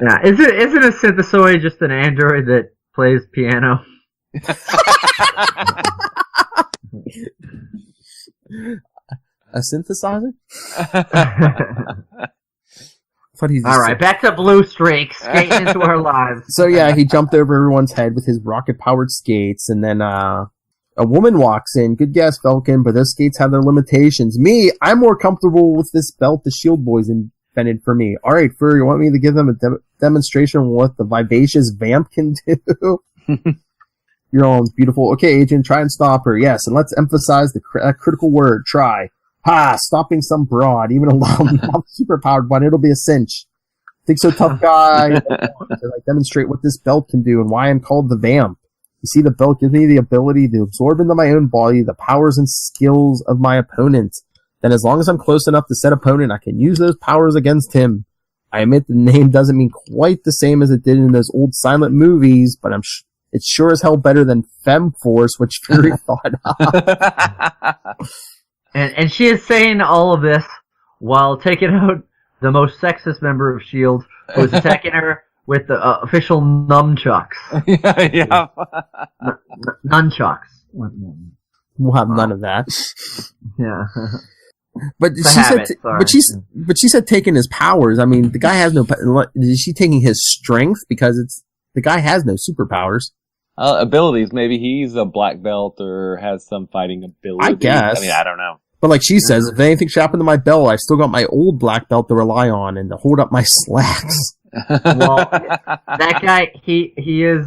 Speaker 3: Yeah. Isn't a synthezoid just an android that plays piano?
Speaker 4: A synthesizer?
Speaker 3: All right, back to Blue Streak, skating into our lives.
Speaker 4: So yeah, he jumped over everyone's head with his rocket-powered skates, and then a woman walks in. Good guess, Falcon, but those skates have their limitations. Me, I'm more comfortable with this belt the Shield Boys invented for me. All right, Fur, you want me to give them a demonstration of what the vivacious vamp can do? You're all beautiful. Okay, Agent, try and stop her. Yes, and let's emphasize the critical word, try. Ha! Stopping some broad, even a not superpowered one, it'll be a cinch. Think so, tough guy. To demonstrate what this belt can do and why I'm called the Vamp. You see, the belt gives me the ability to absorb into my own body the powers and skills of my opponent. Then as long as I'm close enough to said opponent, I can use those powers against him. I admit the name doesn't mean quite the same as it did in those old silent movies, but it's sure as hell better than Femforce, which Fury thought up.
Speaker 3: And she is saying all of this while taking out the most sexist member of S.H.I.E.L.D., who is attacking her with the official nunchucks.
Speaker 2: Yeah.
Speaker 3: Nunchucks.
Speaker 4: We'll have none of that.
Speaker 3: Yeah.
Speaker 4: But she said taking his powers. I mean, the guy has no. Is she taking his strength because the guy has no superpowers?
Speaker 2: Abilities. Maybe he's a black belt or has some fighting ability.
Speaker 4: I guess.
Speaker 2: I mean, I don't know.
Speaker 4: But like she says, if anything should happen to my belt, I've still got my old black belt to rely on and to hold up my slacks.
Speaker 3: Well, that guy, he is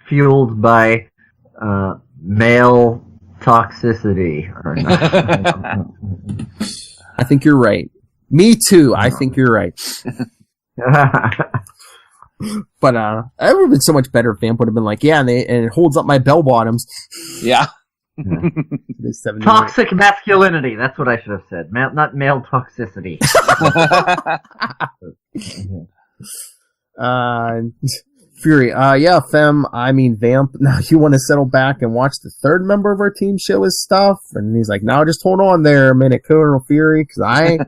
Speaker 3: fueled by male toxicity.
Speaker 4: I think you're right. Me too. I think you're right. But it would have been so much better if Vamp would have been like, yeah, and it holds up my bell bottoms.
Speaker 2: Yeah.
Speaker 3: Toxic masculinity. That's what I should have said. Not male toxicity.
Speaker 4: Fury. Yeah, Vamp. Now you want to settle back and watch the third member of our team show his stuff? And he's like, no, just hold on there a minute, Colonel Fury, because I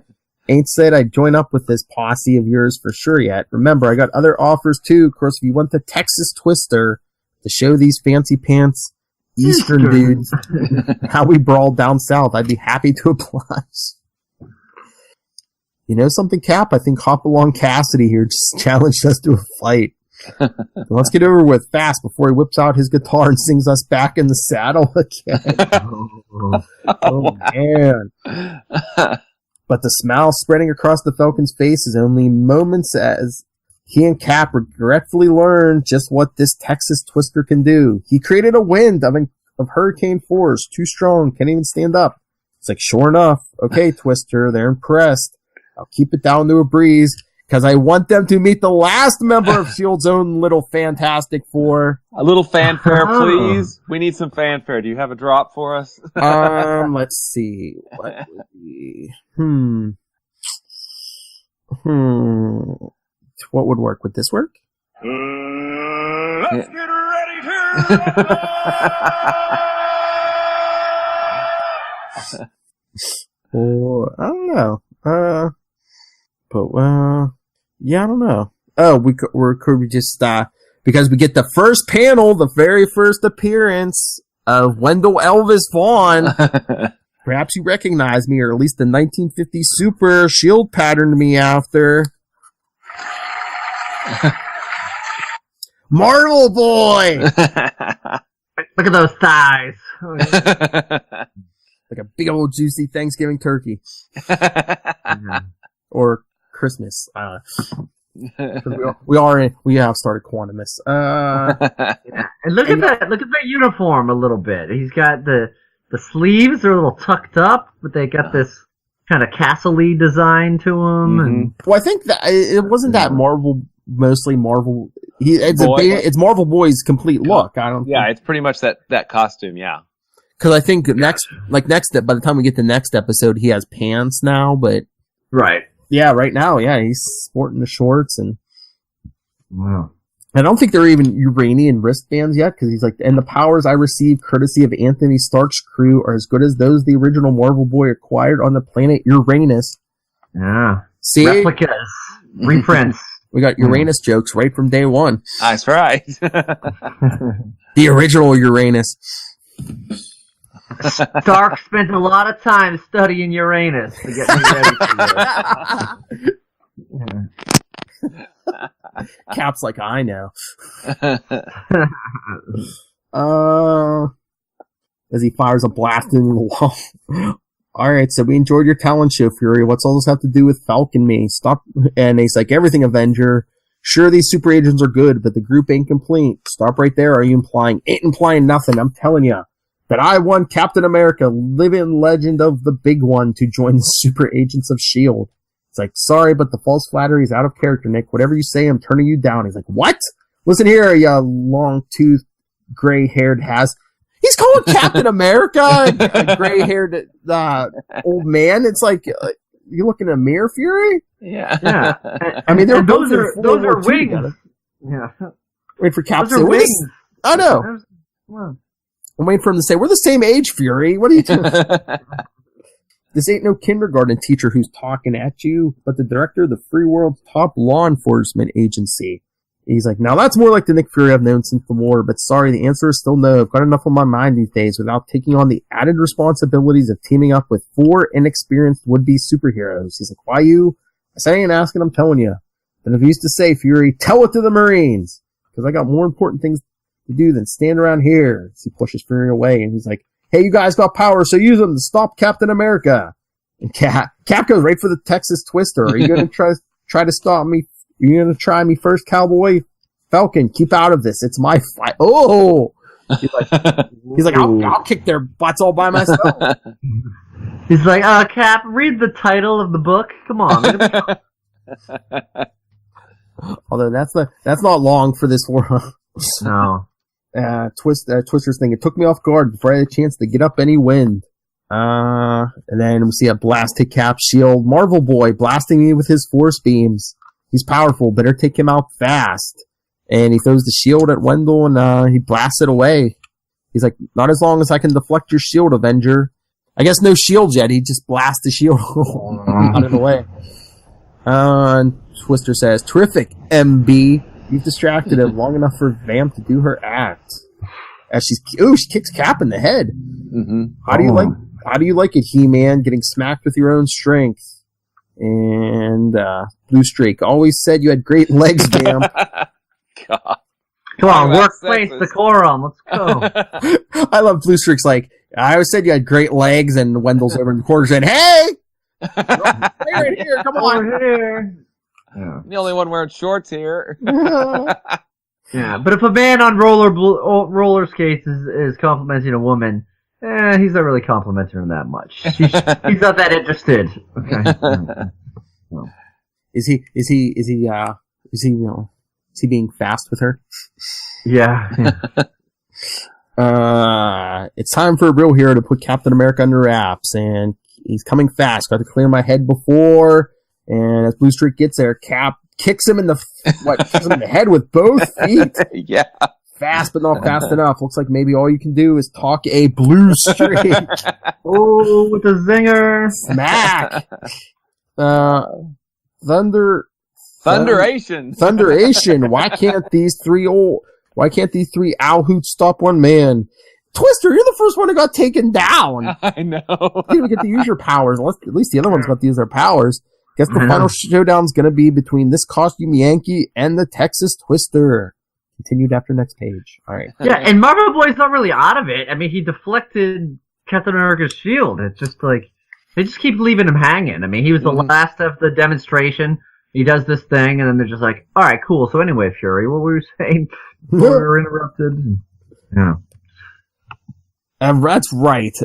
Speaker 4: ain't said I'd join up with this posse of yours for sure yet. Remember, I got other offers too. Of course, if you want the Texas Twister to show these fancy pants Eastern dudes how we brawled down south, I'd be happy to oblige. You know something, Cap? I think Hopalong Cassidy here just challenged us to a fight. Let's get over with fast before he whips out his guitar and sings us back in the saddle again. Oh man. But the smile spreading across the Falcon's face is only moments as he and Cap regretfully learn just what this Texas Twister can do. He created a wind of hurricane force, too strong, can't even stand up. It's like, sure enough, okay, Twister, they're impressed. I'll keep it down to a breeze, because I want them to meet the last member of S.H.I.E.L.D.'s own little Fantastic Four.
Speaker 2: A little fanfare, please. We need some fanfare. Do you have a drop for us?
Speaker 4: Let's see. What would be... What would work? Would this work?
Speaker 6: Let's get ready to
Speaker 4: Or I don't know. Yeah, I don't know. Oh, could we just because we get the first panel, the very first appearance of Wendell Elvis Vaughn. Perhaps you recognize me, or at least the 1950 Super Shield patterned me after. Marvel Boy!
Speaker 3: Look at those thighs.
Speaker 4: Like a big old juicy Thanksgiving turkey. Or Christmas. We have started Quantumus.
Speaker 3: Yeah. And look at that uniform a little bit. He's got the sleeves are a little tucked up, but they got this kind of castle-y design to them. And
Speaker 4: well, I think that it wasn't that Marvel. Mostly Marvel. It's Marvel Boy's complete look.
Speaker 2: It's pretty much that costume. Yeah.
Speaker 4: Because I think by the time we get to the next episode, he has pants now. But
Speaker 3: right.
Speaker 4: Yeah, right now, yeah, he's sporting the shorts and.
Speaker 3: Wow.
Speaker 4: I don't think they're even Uranian wristbands yet, because he's like, and the powers I received courtesy of Anthony Stark's crew are as good as those the original Marvel Boy acquired on the planet Uranus.
Speaker 3: Yeah.
Speaker 4: See?
Speaker 3: Replicas. Reprints.
Speaker 4: We got Uranus jokes right from day one.
Speaker 2: That's right.
Speaker 4: The original Uranus.
Speaker 3: Stark spent a lot of time studying Uranus to get me ready for this.
Speaker 4: Cap's like, I know. As he fires a blast into the wall. Alright, so we enjoyed your talent show, Fury. What's all this have to do with Falcon and me? Stop. And he's like, everything, Avenger. Sure, these super agents are good, but the group ain't complete. Stop right there. Are you implying? Ain't implying nothing. I'm telling you that I want Captain America, living legend of the big one, to join the super agents of S.H.I.E.L.D. It's like, sorry, but the false flattery is out of character, Nick. Whatever you say, I'm turning you down. He's like, what? Listen here, you long-toothed, gray-haired He's calling Captain America a gray-haired old man. It's like, you look in a mirror, Fury?
Speaker 3: Yeah.
Speaker 4: I mean,
Speaker 3: those are wings. Yeah.
Speaker 4: Wait for Cap to
Speaker 3: Those
Speaker 4: say,
Speaker 3: are wings.
Speaker 4: I know.
Speaker 3: Well,
Speaker 4: I'm waiting for him to say, we're the same age, Fury. What are you doing? This ain't no kindergarten teacher who's talking at you, but the director of the free world's top law enforcement agency. He's like, now that's more like the Nick Fury I've known since the war, but sorry, the answer is still no. I've got enough on my mind these days without taking on the added responsibilities of teaming up with 4 inexperienced would-be superheroes. He's like, why you? I said I ain't asking, I'm telling you. Then if you used to say, Fury, tell it to the Marines, because I got more important things to do than stand around here. So he pushes Fury away, and he's like, hey, you guys got power, so use them to stop Captain America. And Cap goes right for the Texas Twister. Are you going to try to stop me? You're going to try me first, cowboy? Falcon, keep out of this. It's my fight. Oh! He's like, I'll kick their butts all by myself.
Speaker 3: He's like, Cap, read the title of the book. Come on.
Speaker 4: Although that's not long for this world.
Speaker 3: No.
Speaker 4: Twister's thing. It took me off guard before I had a chance to get up any wind. And then we see a blast hit Cap's shield. Marvel Boy blasting me with his force beams. He's powerful. Better take him out fast. And he throws the shield at Wendell, and he blasts it away. He's like, not as long as I can deflect your shield, Avenger. I guess no shield yet. He just blasts the shield out of the way. And Twister says, terrific, MB. You've distracted him long enough for Vamp to do her act. As she kicks Cap in the head.
Speaker 2: Mm-hmm.
Speaker 4: How do you like it, He-Man, getting smacked with your own strength? And Blue Streak always said you had great legs, Vamp.
Speaker 2: God.
Speaker 3: Come on, workplace decorum. Let's go.
Speaker 4: I love Blue Streak's like, I always said you had great legs, and Wendell's over in the corner saying, hey! Right here, come on.
Speaker 3: Here.
Speaker 2: Yeah. I'm the only one wearing shorts here.
Speaker 3: Yeah, but if a man on roller skates is complimenting a woman, he's not really complimenting her that much. He's not that interested. Okay. No. Is
Speaker 4: he being fast with her?
Speaker 3: Yeah.
Speaker 4: It's time for a real hero to put Captain America under wraps, and he's coming fast. Got to clear my head before. And as Blue Streak gets there, Cap kicks him in the head with both feet.
Speaker 2: Yeah.
Speaker 4: Fast, but not fast enough. Looks like maybe all you can do is talk a Blue Streak.
Speaker 3: Oh, with a zinger.
Speaker 4: Smack. Thunderation. Why can't these three owl hoots stop one man? Twister, you're the first one who got taken down.
Speaker 2: I know.
Speaker 4: You didn't get to use your powers. At least the other ones got to use their powers. Guess the final showdown's gonna be between this costume Yankee and the Texas Twister. Continued after next page. Alright.
Speaker 3: Yeah, and Marvel Boy's not really out of it. I mean, he deflected Captain America's shield. It's just like, they just keep leaving him hanging. I mean, he was the last of the demonstration. He does this thing, and then they're just like, alright, cool. So anyway, Fury, what were you saying? We were interrupted. Yeah.
Speaker 4: That's right.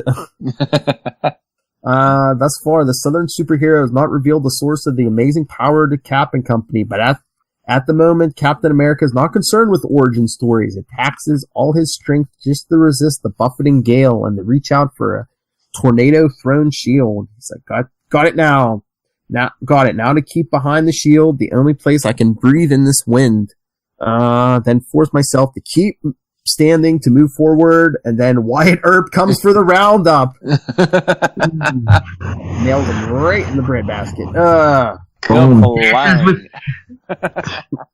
Speaker 4: Thus far, the Southern superhero has not revealed the source of the amazing power to Cap and company, but at the moment, Captain America is not concerned with origin stories. It taxes all his strength just to resist the buffeting gale and to reach out for a tornado-thrown shield. He's like, got it now. Got it. Now to keep behind the shield, the only place I can breathe in this wind. Then force myself to keep standing to move forward, and then Wyatt Earp comes for the roundup. Nails him right in the breadbasket.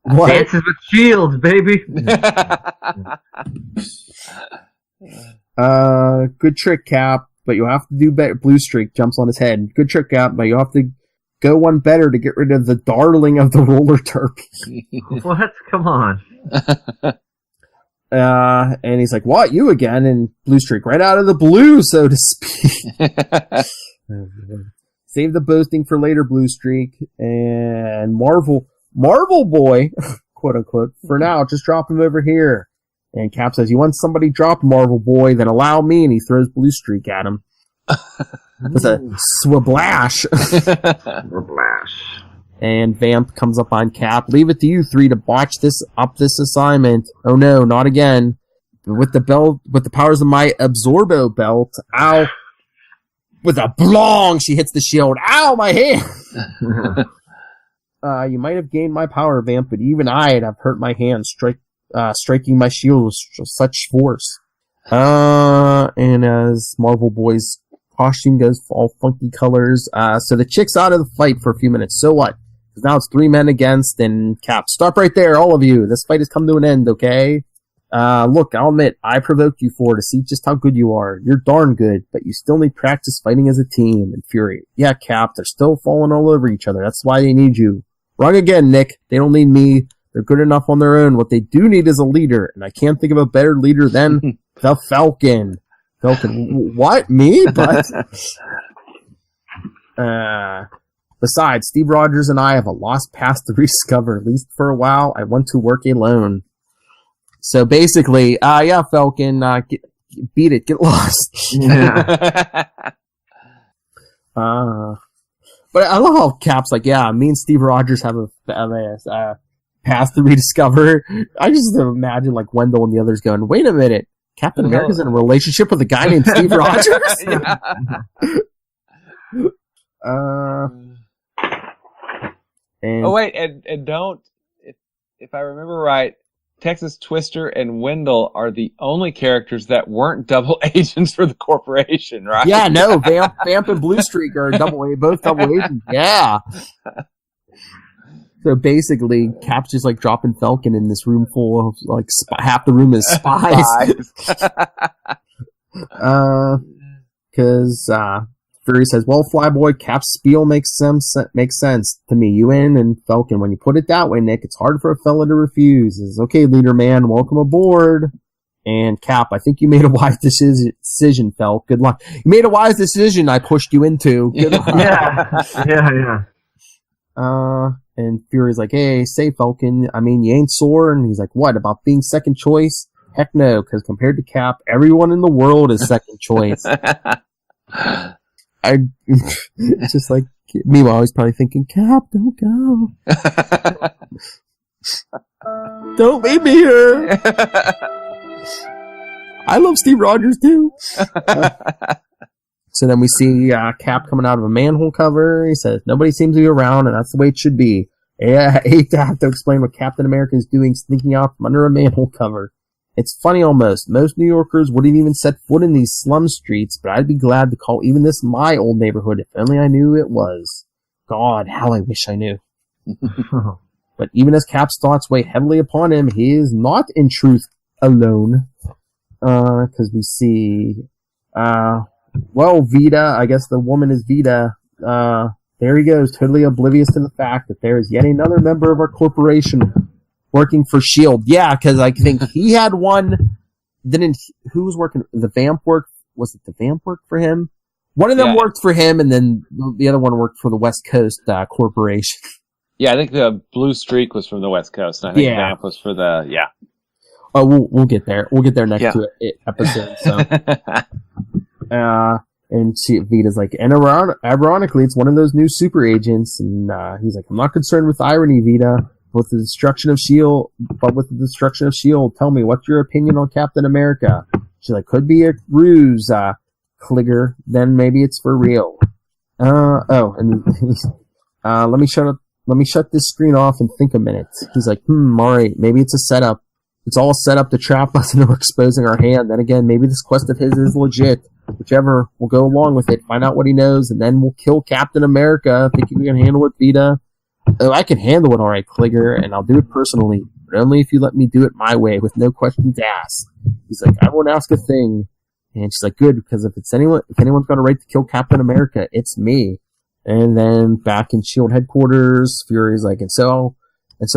Speaker 3: Dances with shields, baby.
Speaker 4: Good trick, Cap, but you'll have to do better. Blue Streak jumps on his head. Good trick, Cap, but you'll have to go one better to get rid of the darling of the roller derby.
Speaker 3: What? Come on.
Speaker 4: And he's like, what, you again? And Blue Streak, right out of the blue, so to speak. Save the boasting for later, Blue Streak. And Marvel Boy, quote unquote, for now, just drop him over here. And Cap says, you want somebody drop Marvel Boy, then allow me, and he throws Blue Streak at him. With a swablash. And Vamp comes up on Cap. Leave it to you three to botch this assignment. Oh no, not again. With the powers of my Absorbo belt. Ow. With a blong, she hits the shield. Ow, my hand! You might have gained my power, Vamp, but even I'd have hurt my hand striking my shield with such force. And as Marvel Boy's costume goes all funky colors, so the chick's out of the fight for a few minutes. So what? Because now it's 3 men against, and Cap. Stop right there, all of you. This fight has come to an end, okay? Look, I'll admit, I provoked you to see just how good you are. You're darn good, but you still need practice fighting as a team. And Fury, yeah, Cap, they're still falling all over each other. That's why they need you. Wrong again, Nick. They don't need me. They're good enough on their own. What they do need is a leader, and I can't think of a better leader than the Falcon. Falcon, what? Me? But besides, Steve Rogers and I have a lost past to rediscover. At least for a while, I want to work alone. So basically, yeah, Falcon, beat it, get lost.
Speaker 3: Yeah.
Speaker 4: But I love how Cap's like, yeah, me and Steve Rogers have a past to rediscover. I just imagine like Wendell and the others going, wait a minute, Captain America's in a relationship with a guy named Steve Rogers?
Speaker 2: Oh wait, and don't, if I remember right, Texas Twister and Wendell are the only characters that weren't double agents for the corporation, right?
Speaker 4: Yeah, no, Vamp and Blue Streak are both double agents. Yeah. So basically, Cap's just like dropping Falcon in this room full of like half the room is spies. Because Fury says, "Well, Flyboy, Cap's spiel makes sense to me. You in and Falcon. When you put it that way, Nick, it's hard for a fella to refuse." He says, "Okay, leader man, welcome aboard." And Cap, I think you made a wise decision, Fel. Good luck. You made a wise decision. I pushed you into. Good luck.
Speaker 3: Yeah.
Speaker 4: And Fury's like, "Hey, say Falcon. I mean, you ain't sore." And he's like, "What about being second choice?" Heck no, because compared to Cap, everyone in the world is second choice. It's just like, meanwhile, he's probably thinking, Cap, don't go. Don't leave me here. I love Steve Rogers, too. So then we see Cap coming out of a manhole cover. He says, nobody seems to be around, and that's the way it should be. Yeah, I hate to have to explain what Captain America is doing, sneaking out from under a manhole cover. It's funny almost. Most New Yorkers wouldn't even set foot in these slum streets, but I'd be glad to call even this my old neighborhood if only I knew it was. God, how I wish I knew. But even as Cap's thoughts weigh heavily upon him, he is not in truth alone. Because we see, well, Vita, I guess the woman is Vita, there he goes, totally oblivious to the fact that there is yet another member of our corporation working for S.H.I.E.L.D. Yeah, because I think he had one, who was working, the Vamp work, was it the Vamp work for him? One of them worked for him, and then the other one worked for the West Coast Corporation.
Speaker 2: Yeah, I think the Blue Streak was from the West Coast, and I think Vamp was for the,
Speaker 4: Oh, we'll get there. We'll get there next to it episode, so. And Vita's like, and ironically, it's one of those new super agents, and he's like, I'm not concerned with irony, Vita, with the destruction of S.H.I.E.L.D., tell me, what's your opinion on Captain America? She's like, could be a ruse, Kligger, then maybe it's for real. Let me shut this screen off and think a minute. He's like, alright, maybe it's a setup. It's all set up to trap us into exposing our hand. Then again, maybe this quest of his is legit. Whichever, we'll go along with it, find out what he knows, and then we'll kill Captain America. Think you can handle it, Vita? Oh, I can handle it, alright, Kligger, and I'll do it personally, but only if you let me do it my way, with no questions asked. He's like, I won't ask a thing.
Speaker 1: And she's like, good, because if anyone's got a right to kill Captain America, it's me. And then back in S.H.I.E.L.D. headquarters, Fury's like, and so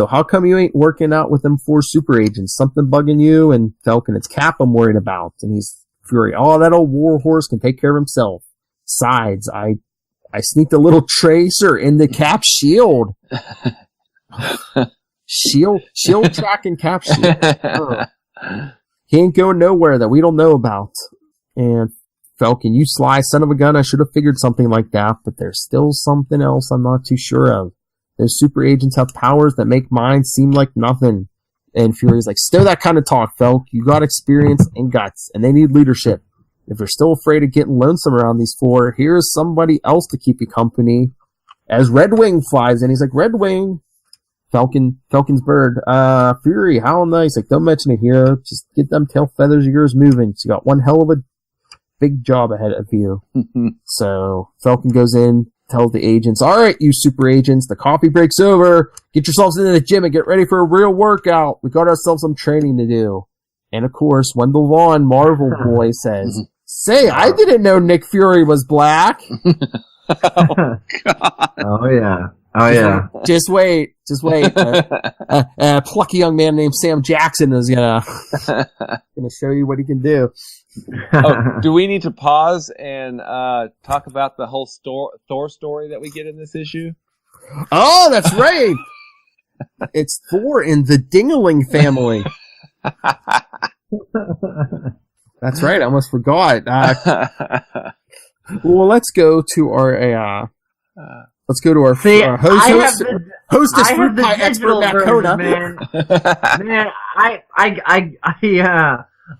Speaker 1: how come you ain't working out with them 4 super agents? Something bugging you? And Falcon, it's Cap I'm worried about. And he's Fury, oh, that old war horse can take care of himself. Besides, I sneaked a little tracer into Cap's shield. Shield tracking Cap shield. Oh. He ain't going nowhere that we don't know about. And Falcon, you sly son of a gun, I should have figured something like that, but there's still something else I'm not too sure of. Those super agents have powers that make mine seem like nothing. And Fury's like, stow that kind of talk, Falk. You got experience and guts, and they need leadership. If they're still afraid of getting lonesome around these 4, here's somebody else to keep you company. As Red Wing flies in, he's like, Red Wing, Falcon's bird. Fury, how nice. Like, don't mention it here. Just get them tail feathers of yours moving. So you got one hell of a big job ahead of you. So Falcon goes in, tells the agents, all right, you super agents, the coffee break's over. Get yourselves into the gym and get ready for a real workout. We got ourselves some training to do. And of course, Wendell Vaughn, Marvel Boy, says, say, I didn't know Nick Fury was black.
Speaker 2: Oh, God.
Speaker 3: Oh yeah.
Speaker 1: Just wait. A plucky young man named Sam Jackson is gonna show you what he can do.
Speaker 2: Oh, do we need to pause and talk about the whole Thor story that we get in this issue?
Speaker 1: Oh, that's right. It's Thor in the Ding-a-Ling family. That's right. I almost forgot. Well, let's go to our hostess fruit pie expert Macona.
Speaker 3: Man,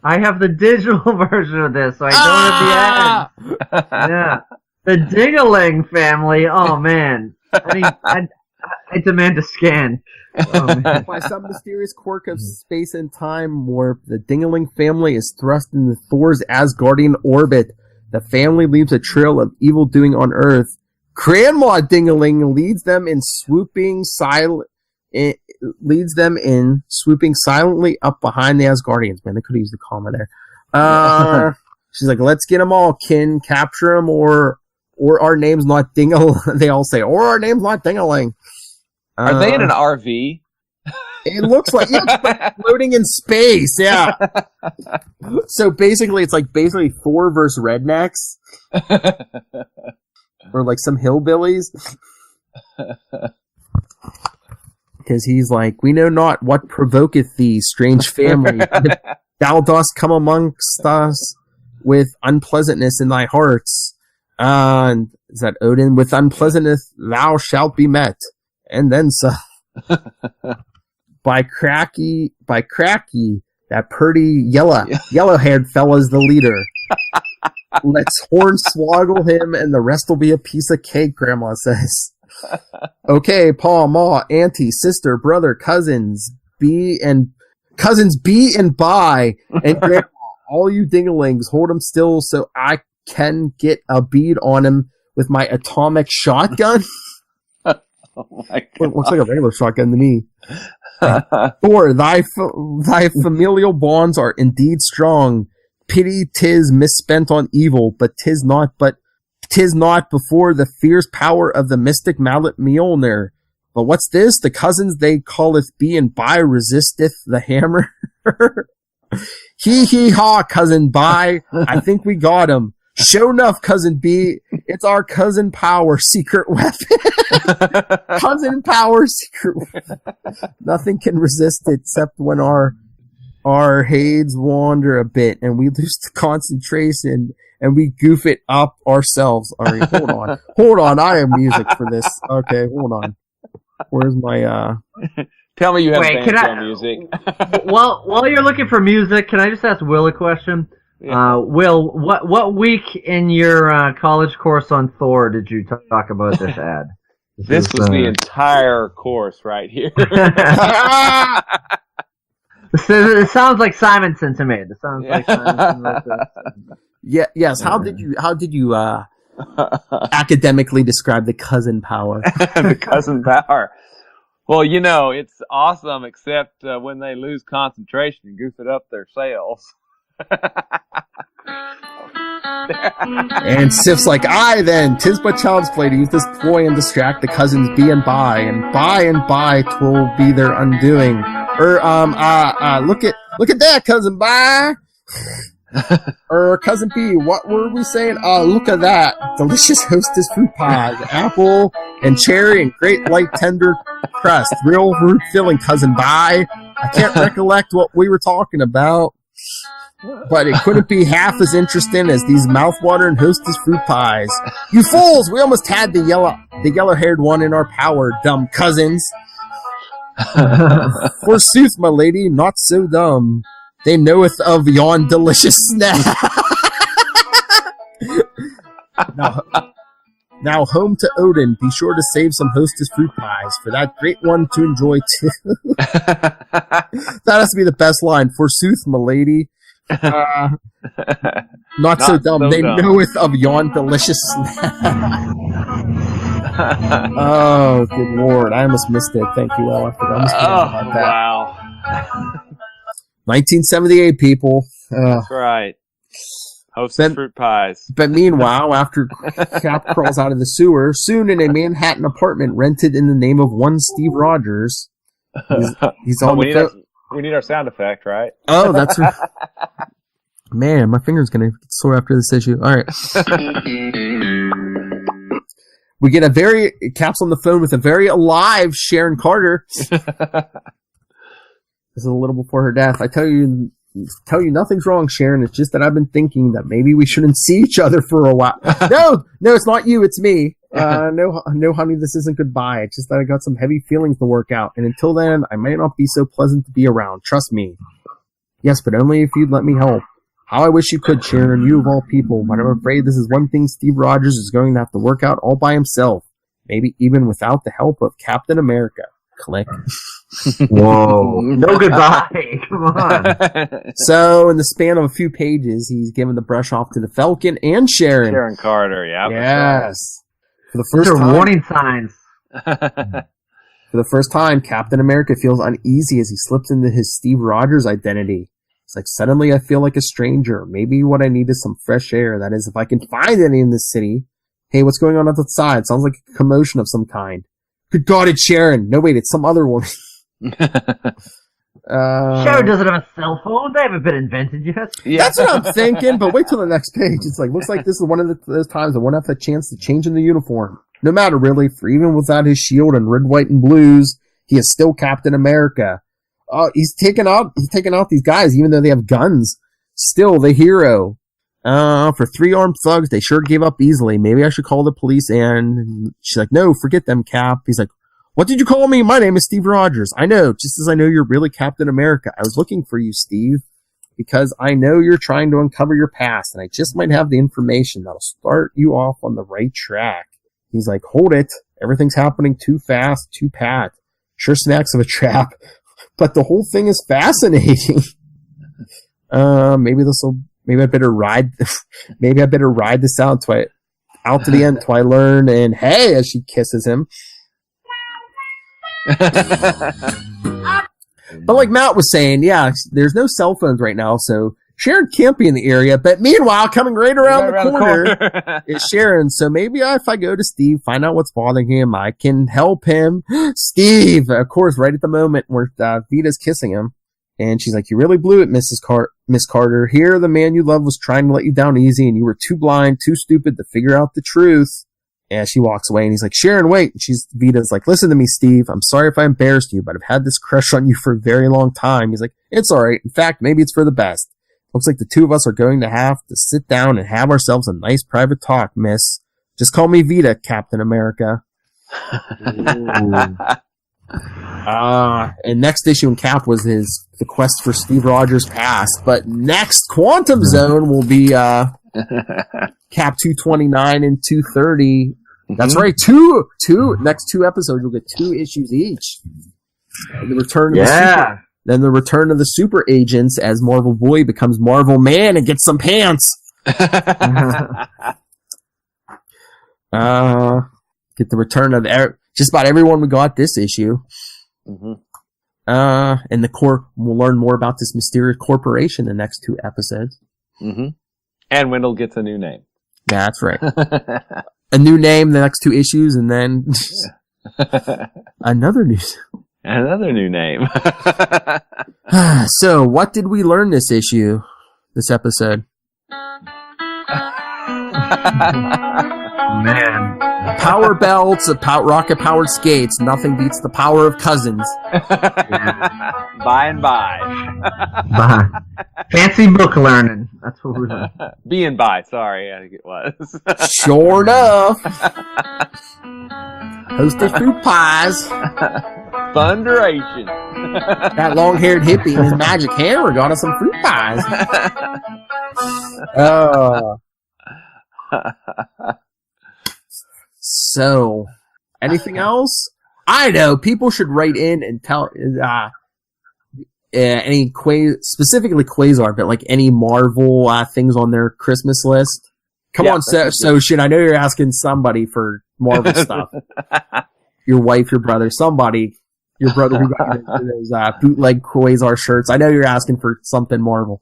Speaker 3: I have the digital version of this, so I don't have the ad. Yeah, the Ding-a-Ling family. Oh man, I demand a scan. Oh, man.
Speaker 1: By some mysterious quirk of space and time warp, the Ding-a-Ling family is thrust into Thor's Asgardian orbit. The family leaves a trail of evil doing on Earth. Grandma Ding-a-Ling leads them in swooping silently up behind the Asgardians. Man, they could have used the comma there. She's like, let's get them all, kin, capture them, or our name's not Ding-a-Ling. They all say, or our name's not Ding-a-Ling.
Speaker 2: Are they in an RV?
Speaker 1: It looks like, yeah, it's like floating in space, yeah. So basically, it's like Thor versus rednecks. Or like some hillbillies. Because he's like, we know not what provoketh thee, strange family. Thou dost come amongst us with unpleasantness in thy hearts. And is that Odin? With unpleasantness thou shalt be met. And then some. By cracky, that purty yellow-haired fella's the leader. Let's hornswoggle him and the rest will be a piece of cake, Grandma says. Okay, Pa, Ma, Auntie, Sister, Brother, Cousins B and Bi, and Grandma, all you ding-a-lings, hold him still so I can get a bead on him with my atomic shotgun.
Speaker 2: Oh my God.
Speaker 1: It looks like a regular shotgun to me. Thor, thy familial bonds are indeed strong. Pity 'tis misspent on evil, but 'tis not before the fierce power of the mystic mallet Mjolnir. But what's this? The cousins they calleth Bi and Bi resisteth the hammer. Hee ha, cousin Bi. I think we got him. Show enough, cousin B. It's our cousin Power secret weapon. Cousin Power secret weapon. Nothing can resist it except when our heads wander a bit and we lose the concentration and we goof it up ourselves. All right, hold on. I have music for this. Okay, hold on. Where's my
Speaker 2: Tell me you have banjo music.
Speaker 3: While you're looking for music, can I just ask Will a question? Yeah. Will, what week in your college course on Thor did you talk about this ad?
Speaker 2: This was the entire course right here.
Speaker 3: It sounds like Simonson to me. It sounds like Simonson.
Speaker 1: Yeah. Yes. How did you academically describe the cousin power?
Speaker 2: The cousin power. Well, it's awesome, except when they lose concentration and goof it up their sails.
Speaker 4: And Sif's like, aye then, 'tis but child's play to use this ploy and distract the cousins by and by 'twill be their undoing. Look at that, cousin Bi. Cousin B, what were we saying? Look at that. Delicious Hostess fruit pies, apple and cherry and great light tender crust. Real fruit filling, cousin Bi. I can't recollect what we were talking about, but it couldn't be half as interesting as these mouth-watering Hostess fruit pies. You fools! We almost had the yellow-haired one in our power, dumb cousins. Forsooth, my lady, not so dumb. They knoweth of yon delicious snack. Now home to Odin. Be sure to save some Hostess fruit pies for that great one to enjoy too. That has to be the best line. Forsooth, my lady. Not so dumb. They knoweth of yon delicious snack. Oh, good lord. I almost missed it. Thank you, Ella. I almost forgot about that.
Speaker 2: Wow.
Speaker 4: 1978, people.
Speaker 2: That's right. Hostess fruit pies.
Speaker 4: But meanwhile, after Cap crawls out of the sewer, soon in a Manhattan apartment rented in the name of one Steve Rogers, he's on the phone.
Speaker 2: We need our sound effect, right?
Speaker 4: Oh, that's right. Man, my finger's going to get sore after this issue. All right. We get Cap's on the phone with a very alive Sharon Carter. This is a little before her death. I tell you nothing's wrong, Sharon. It's just that I've been thinking that maybe we shouldn't see each other for a while. No, it's not you. It's me. No, honey, this isn't goodbye. It's just that I got some heavy feelings to work out. And until then, I might not be so pleasant to be around. Trust me. Yes, but only if you'd let me help. How I wish you could, Sharon, you of all people. But I'm afraid this is one thing Steve Rogers is going to have to work out all by himself. Maybe even without the help of Captain America. Click.
Speaker 3: Whoa. No goodbye. Come on.
Speaker 4: So, in the span of a few pages, he's given the brush off to the Falcon and Sharon.
Speaker 2: Sharon Carter, yeah.
Speaker 4: Yes. For the
Speaker 3: Those
Speaker 4: first
Speaker 3: are
Speaker 4: time,
Speaker 3: warning signs.
Speaker 4: For the first time, Captain America feels uneasy as he slips into his Steve Rogers identity. It's like, suddenly I feel like a stranger. Maybe what I need is some fresh air. That is, if I can find any in this city. Hey, what's going on outside? Sounds like a commotion of some kind. Good God, it's Sharon. No, wait, it's some other woman.
Speaker 3: Sharon doesn't have a cell phone. They haven't been invented yet.
Speaker 4: Yeah. That's what I'm thinking, but wait till the next page. It's like, looks like this is one of those times I won't have the chance to change in the uniform. No matter, really, for even without his shield and red, white, and blues, he is still Captain America. He's taking out these guys, even though they have guns. Still the hero. For 3 armed thugs, they sure gave up easily. Maybe I should call the police. And she's like, no, forget them, Cap. He's like, what did you call me? My name is Steve Rogers. I know, just as I know you're really Captain America. I was looking for you, Steve, because I know you're trying to uncover your past, and I just might have the information that'll start you off on the right track. He's like, hold it. Everything's happening too fast, too pat. Sure smacks of a trap, but the whole thing is fascinating. Maybe I better ride this out to the end till I learn. And hey, as she kisses him. But like Matt was saying, yeah, there's no cell phones right now, so Sharon can't be in the area. But meanwhile, coming right around the corner is Sharon. So maybe if I go to Steve, find out what's bothering him, I can help him. Steve, of course, right at the moment where Vita's kissing him. And she's like, you really blew it, Miss Carter. Here, the man you love was trying to let you down easy, and you were too blind, too stupid to figure out the truth. And she walks away, and he's like, Sharon, wait. And Vita's like, listen to me, Steve. I'm sorry if I embarrassed you, but I've had this crush on you for a very long time. He's like, it's all right. In fact, maybe it's for the best. Looks like the two of us are going to have to sit down and have ourselves a nice private talk, miss. Just call me Vita, Captain America. And next issue in Cap was the quest for Steve Rogers' past. But next Quantum Zone will be Cap 229 and 230. That's right, next 2 episodes you'll get 2 issues each. The return of the super agents as Marvel Boy becomes Marvel Man and gets some pants. Get the return of just about everyone we got this issue. And we'll learn more about this mysterious corporation in the next 2 episodes.
Speaker 2: And Wendell gets a new name.
Speaker 4: That's right. A new name, the next 2 issues, and then another new
Speaker 2: name.
Speaker 4: So, what did we learn this episode?
Speaker 3: Man.
Speaker 4: Power belts, rocket-powered skates. Nothing beats the power of cousins.
Speaker 2: By and by.
Speaker 3: Bye. Fancy book learning. That's what we're doing.
Speaker 2: Be and by. Sorry, I think it was.
Speaker 4: Sure enough. Hosted fruit pies.
Speaker 2: Thunderation.
Speaker 4: That long-haired hippie and his magic hammer got us some fruit pies. So, anything else? I know people should write in and tell any specifically Quasar, but like any Marvel things on their Christmas list. Come on, Soshin. I know you're asking somebody for Marvel stuff. Your wife, your brother, somebody. Your brother who got those bootleg Quasar shirts. I know you're asking for something Marvel.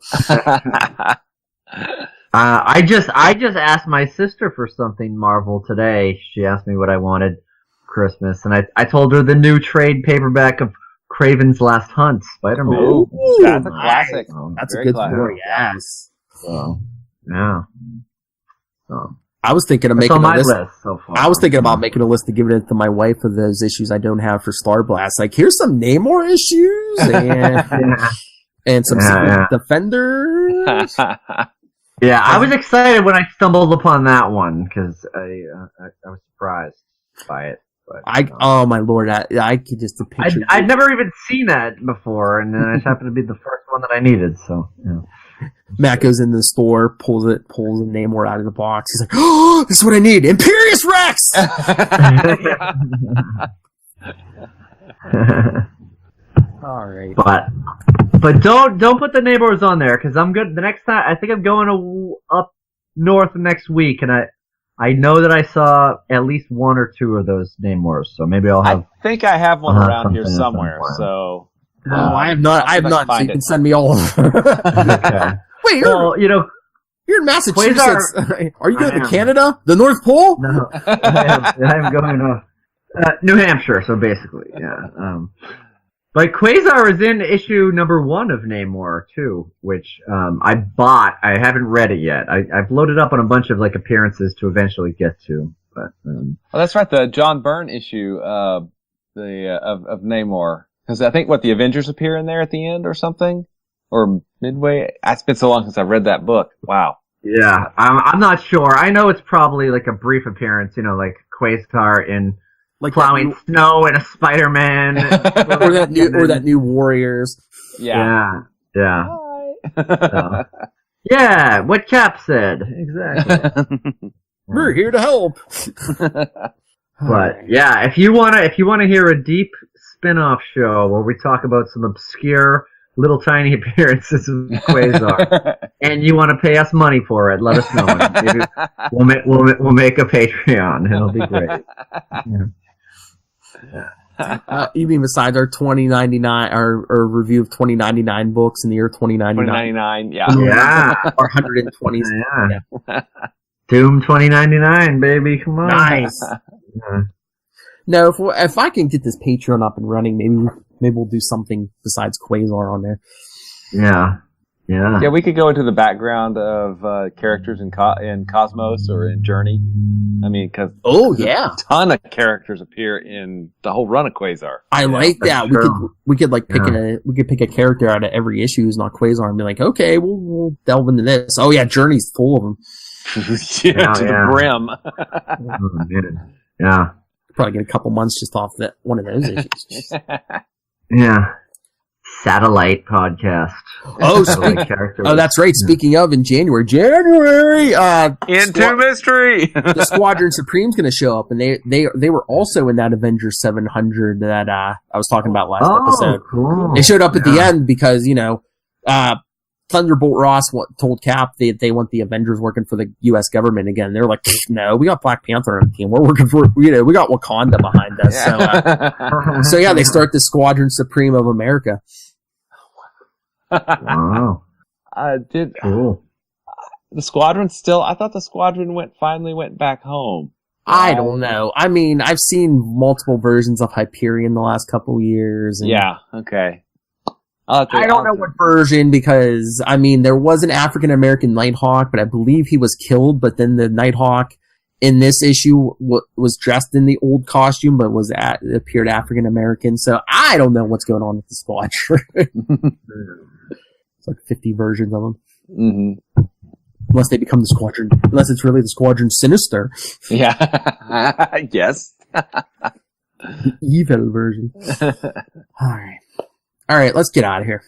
Speaker 3: I just asked my sister for something Marvel today. She asked me what I wanted Christmas, and I told her the new trade paperback of Kraven's Last Hunt, Spider-Man.
Speaker 2: Ooh, that's a classic.
Speaker 4: That's
Speaker 2: Very
Speaker 4: a good
Speaker 2: classic.
Speaker 4: story. Yes.
Speaker 3: So, yeah. So,
Speaker 4: I was thinking of
Speaker 3: that's
Speaker 4: making
Speaker 3: on
Speaker 4: a
Speaker 3: my
Speaker 4: list.
Speaker 3: list so far.
Speaker 4: I was thinking about making a list to give it to my wife of those issues I don't have for Star Blast. Like, here's some Namor issues and some Secret Defenders.
Speaker 3: Yeah, I was excited when I stumbled upon that one because I was surprised by it. But,
Speaker 4: oh my lord, I could just picture.
Speaker 3: I'd never even seen that before, and then it happened to be the first one that I needed. So, yeah.
Speaker 4: Matt goes into the store, pulls a Namor out of the box. He's like, "Oh, this is what I need, Imperious Rex." All right,
Speaker 3: but don't put the Namors on there because I'm good. The next time I think I'm going up north next week, and I know that I saw at least 1 or 2 of those Namors, so maybe I'll have.
Speaker 2: I think I have one around here somewhere. So.
Speaker 4: I have not. So you can send me all.
Speaker 3: Okay.
Speaker 4: Wait, you're in Massachusetts. Are you going to Canada? The North Pole?
Speaker 3: No, I'm going to New Hampshire. So basically, yeah. But Quasar is in issue number 1 of Namor too, which I bought. I haven't read it yet. I've loaded up on a bunch of like appearances to eventually get to. But
Speaker 2: oh, that's right, the John Byrne issue of Namor. Because I think the Avengers appear in there at the end or something, or midway. It's been so long since I've read that book. Wow.
Speaker 3: Yeah, I'm not sure. I know it's probably like a brief appearance. Like Quasar in like plowing snow and a Spider-Man,
Speaker 4: or that new Warriors.
Speaker 2: Yeah.
Speaker 3: Yeah. So, yeah. What Cap said exactly.
Speaker 4: We're here to help.
Speaker 3: But yeah, if you wanna hear a deep spin-off show where we talk about some obscure little tiny appearances of Quasar, and you want to pay us money for it, let us know. Maybe we'll make a Patreon. It'll be great. Yeah.
Speaker 4: You mean besides our 2099, our review of 2099 books in the year 2099?
Speaker 2: 2099, yeah.
Speaker 3: Yeah.
Speaker 4: Or 120.
Speaker 3: Yeah. Doom 2099, baby. Come on.
Speaker 4: Nice.
Speaker 3: Yeah.
Speaker 4: No, if I can get this Patreon up and running, maybe we'll do something besides Quasar on there.
Speaker 3: Yeah.
Speaker 2: Yeah, we could go into the background of characters in Cosmos or in Journey. I mean, because
Speaker 4: a
Speaker 2: ton of characters appear in the whole run of Quasar.
Speaker 4: I like that. We could like pick a character out of every issue who's not Quasar and be like, okay, we'll delve into this. Oh yeah, Journey's full of them.
Speaker 2: The brim.
Speaker 3: Yeah.
Speaker 4: Probably get a couple months just off one of those issues.
Speaker 3: Yeah. Satellite podcast.
Speaker 4: That's right. Speaking of, in January,
Speaker 2: Into Mystery.
Speaker 4: The Squadron Supreme's going to show up, and they were also in that Avengers 700 that I was talking about last episode.
Speaker 3: Cool.
Speaker 4: They showed up at the end because Thunderbolt Ross told Cap that they want the Avengers working for the U.S. government again. They're like, no, we got Black Panther on the team. We're working for, we got Wakanda behind us.
Speaker 2: Yeah.
Speaker 4: So they start the Squadron Supreme of America.
Speaker 3: Wow.
Speaker 2: Cool. The Squadron still? I thought the Squadron finally went back home.
Speaker 4: I don't know. I mean, I've seen multiple versions of Hyperion the last couple years. And
Speaker 2: yeah, okay.
Speaker 4: I don't know what version, because, I mean, there was an African-American Nighthawk, but I believe he was killed, but then the Nighthawk in this issue was dressed in the old costume, but appeared African-American, so I don't know what's going on with the Squadron. It's like 50 versions of them.
Speaker 2: Mm-hmm.
Speaker 4: Unless they become the Squadron, unless it's really the Squadron Sinister.
Speaker 2: Yeah. Yes.
Speaker 4: The evil version. Alright, let's get out of here.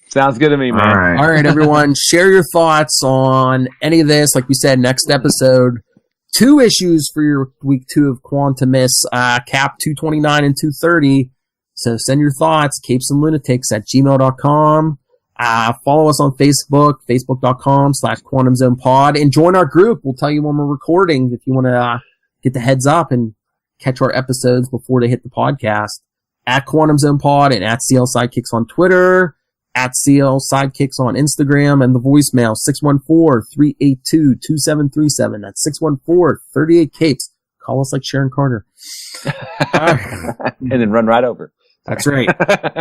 Speaker 2: Sounds good to me, man.
Speaker 4: All right, everyone. Share your thoughts on any of this. Like we said, next episode, 2 issues for your week 2 of Quantumus, Cap 229 and 230. So send your thoughts, capesandlunatics@gmail.com. Follow us on Facebook, facebook.com/QuantumZonePod, and join our group. We'll tell you when we're recording if you want to get the heads up and catch our episodes before they hit the podcast. At Quantum Zone Pod and at CL Sidekicks on Twitter, at CL Sidekicks on Instagram, and the voicemail 614-382-2737. That's 614-38-CAPES. Call us like Sharon Carter.
Speaker 2: And then run right over.
Speaker 4: That's right.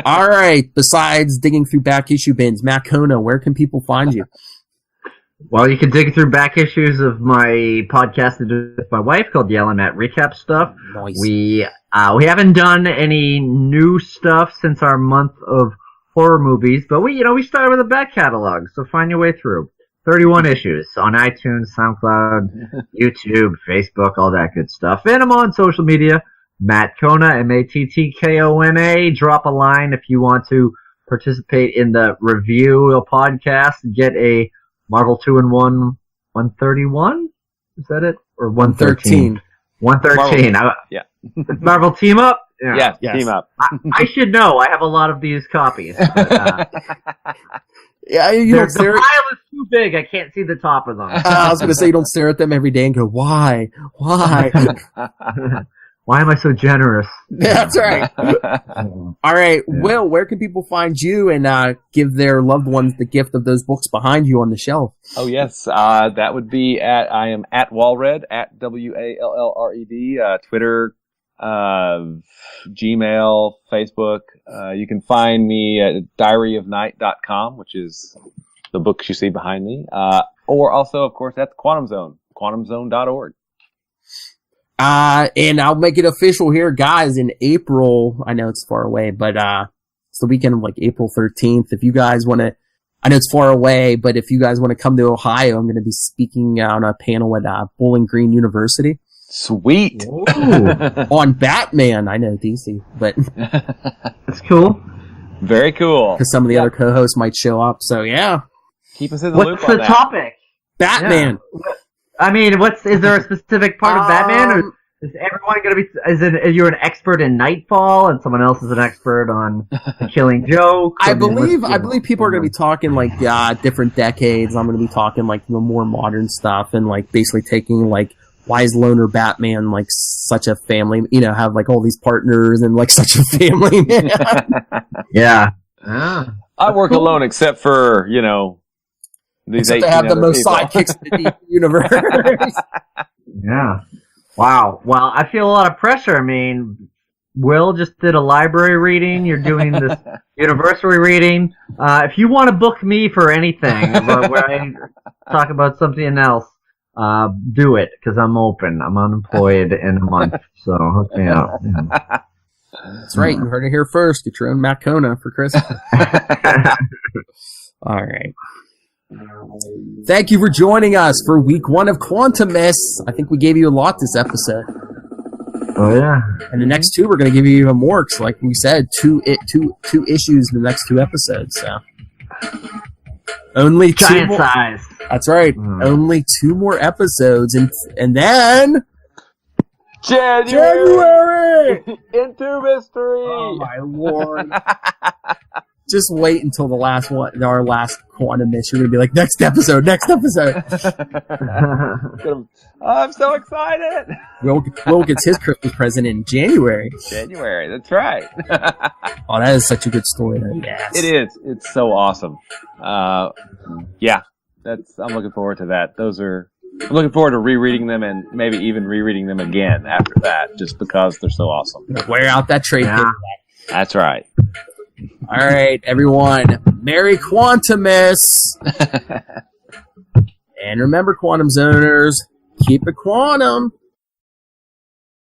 Speaker 4: All right. Besides digging through back issue bins, Matt Kona, where can people find you?
Speaker 3: Well, you can dig through back issues of my podcast I do with my wife called Yelling at Recap Stuff.
Speaker 4: Nice.
Speaker 3: We haven't done any new stuff since our month of horror movies, but we started with a back catalog, so find your way through. 31 issues on iTunes, SoundCloud, YouTube, Facebook, all that good stuff. And I'm on social media, Matt Kona, MATTKONA. Drop a line if you want to participate in the review podcast. Get a Marvel 2-in-1 131? Is that it? Or 113? 113.
Speaker 2: Marvel, yeah.
Speaker 3: Marvel Team Up?
Speaker 2: Yeah, yes. Team Up.
Speaker 3: I should know. I have a lot of these copies. But,
Speaker 4: yeah,
Speaker 3: the pile is too big. I can't see the top of them.
Speaker 4: I was going to say, you don't stare at them every day and go, why? Why?
Speaker 3: Why am I so generous?
Speaker 4: That's right. All right. Will, where can people find you and give their loved ones the gift of those books behind you on the shelf?
Speaker 2: Oh, yes. That would be I am at Wallred, at WALLRED, Twitter, Gmail, Facebook. You can find me at diaryofnight.com, which is the books you see behind me. Or also, of course, at the Quantum Zone, quantumzone.org.
Speaker 4: And I'll make it official here, guys, in April. I know it's far away, but it's the weekend of like April 13th. If you guys want to, I know it's far away, but if you guys want to come to Ohio, I'm going to be speaking on a panel at Bowling Green University.
Speaker 2: Sweet.
Speaker 4: On Batman. I know DC, but
Speaker 3: that's cool.
Speaker 2: Very cool.
Speaker 4: Because some of the other co-hosts might show up. So yeah,
Speaker 2: keep us in the loop on that.
Speaker 3: What's the topic?
Speaker 4: Batman.
Speaker 3: Yeah. I mean, is there a specific part of Batman, or is everyone going to be? You're an expert in Nightfall, and someone else is an expert on The Killing Joke?
Speaker 4: I believe people are going to be talking like different decades. I'm going to be talking like the more modern stuff, and like basically taking like why is Loner Batman like such a family? Have like all these partners and like such a family man.
Speaker 3: Yeah.
Speaker 2: I work alone, except for these
Speaker 4: except to have the most sidekicks in the universe.
Speaker 3: Yeah. Wow. Well, I feel a lot of pressure. I mean, Will just did a library reading. You're doing this university reading. If you want to book me for anything, where I talk about something else, do it, because I'm open. I'm unemployed in a month, so hook me up. Yeah.
Speaker 4: That's right. You heard it here first. Get your own Matt Kona for Christmas. All right. Thank you for joining us for week 1 of Quantumus. I think we gave you a lot this episode.
Speaker 3: Oh yeah.
Speaker 4: And the next 2 we're going to give you even more, because like we said, two issues in the next 2 episodes. So only
Speaker 3: giant size.
Speaker 4: That's right. Only 2 more episodes, and then January
Speaker 2: into mystery.
Speaker 4: Oh my lord. Just wait until the last one, our last Quantumus. You're going to be like, next episode.
Speaker 2: I'm so excited.
Speaker 4: Will gets his Christmas present in January.
Speaker 2: That's right.
Speaker 4: Oh, that is such a good story, though. Yes.
Speaker 2: It is. It's so awesome. Yeah. I'm looking forward to that. I'm looking forward to rereading them and maybe even rereading them again after that, just because they're so awesome.
Speaker 4: Wear out that trade paperback.
Speaker 2: That's right.
Speaker 4: All right, everyone. Merry Quantumus. And remember, Quantum Zoners, keep it quantum.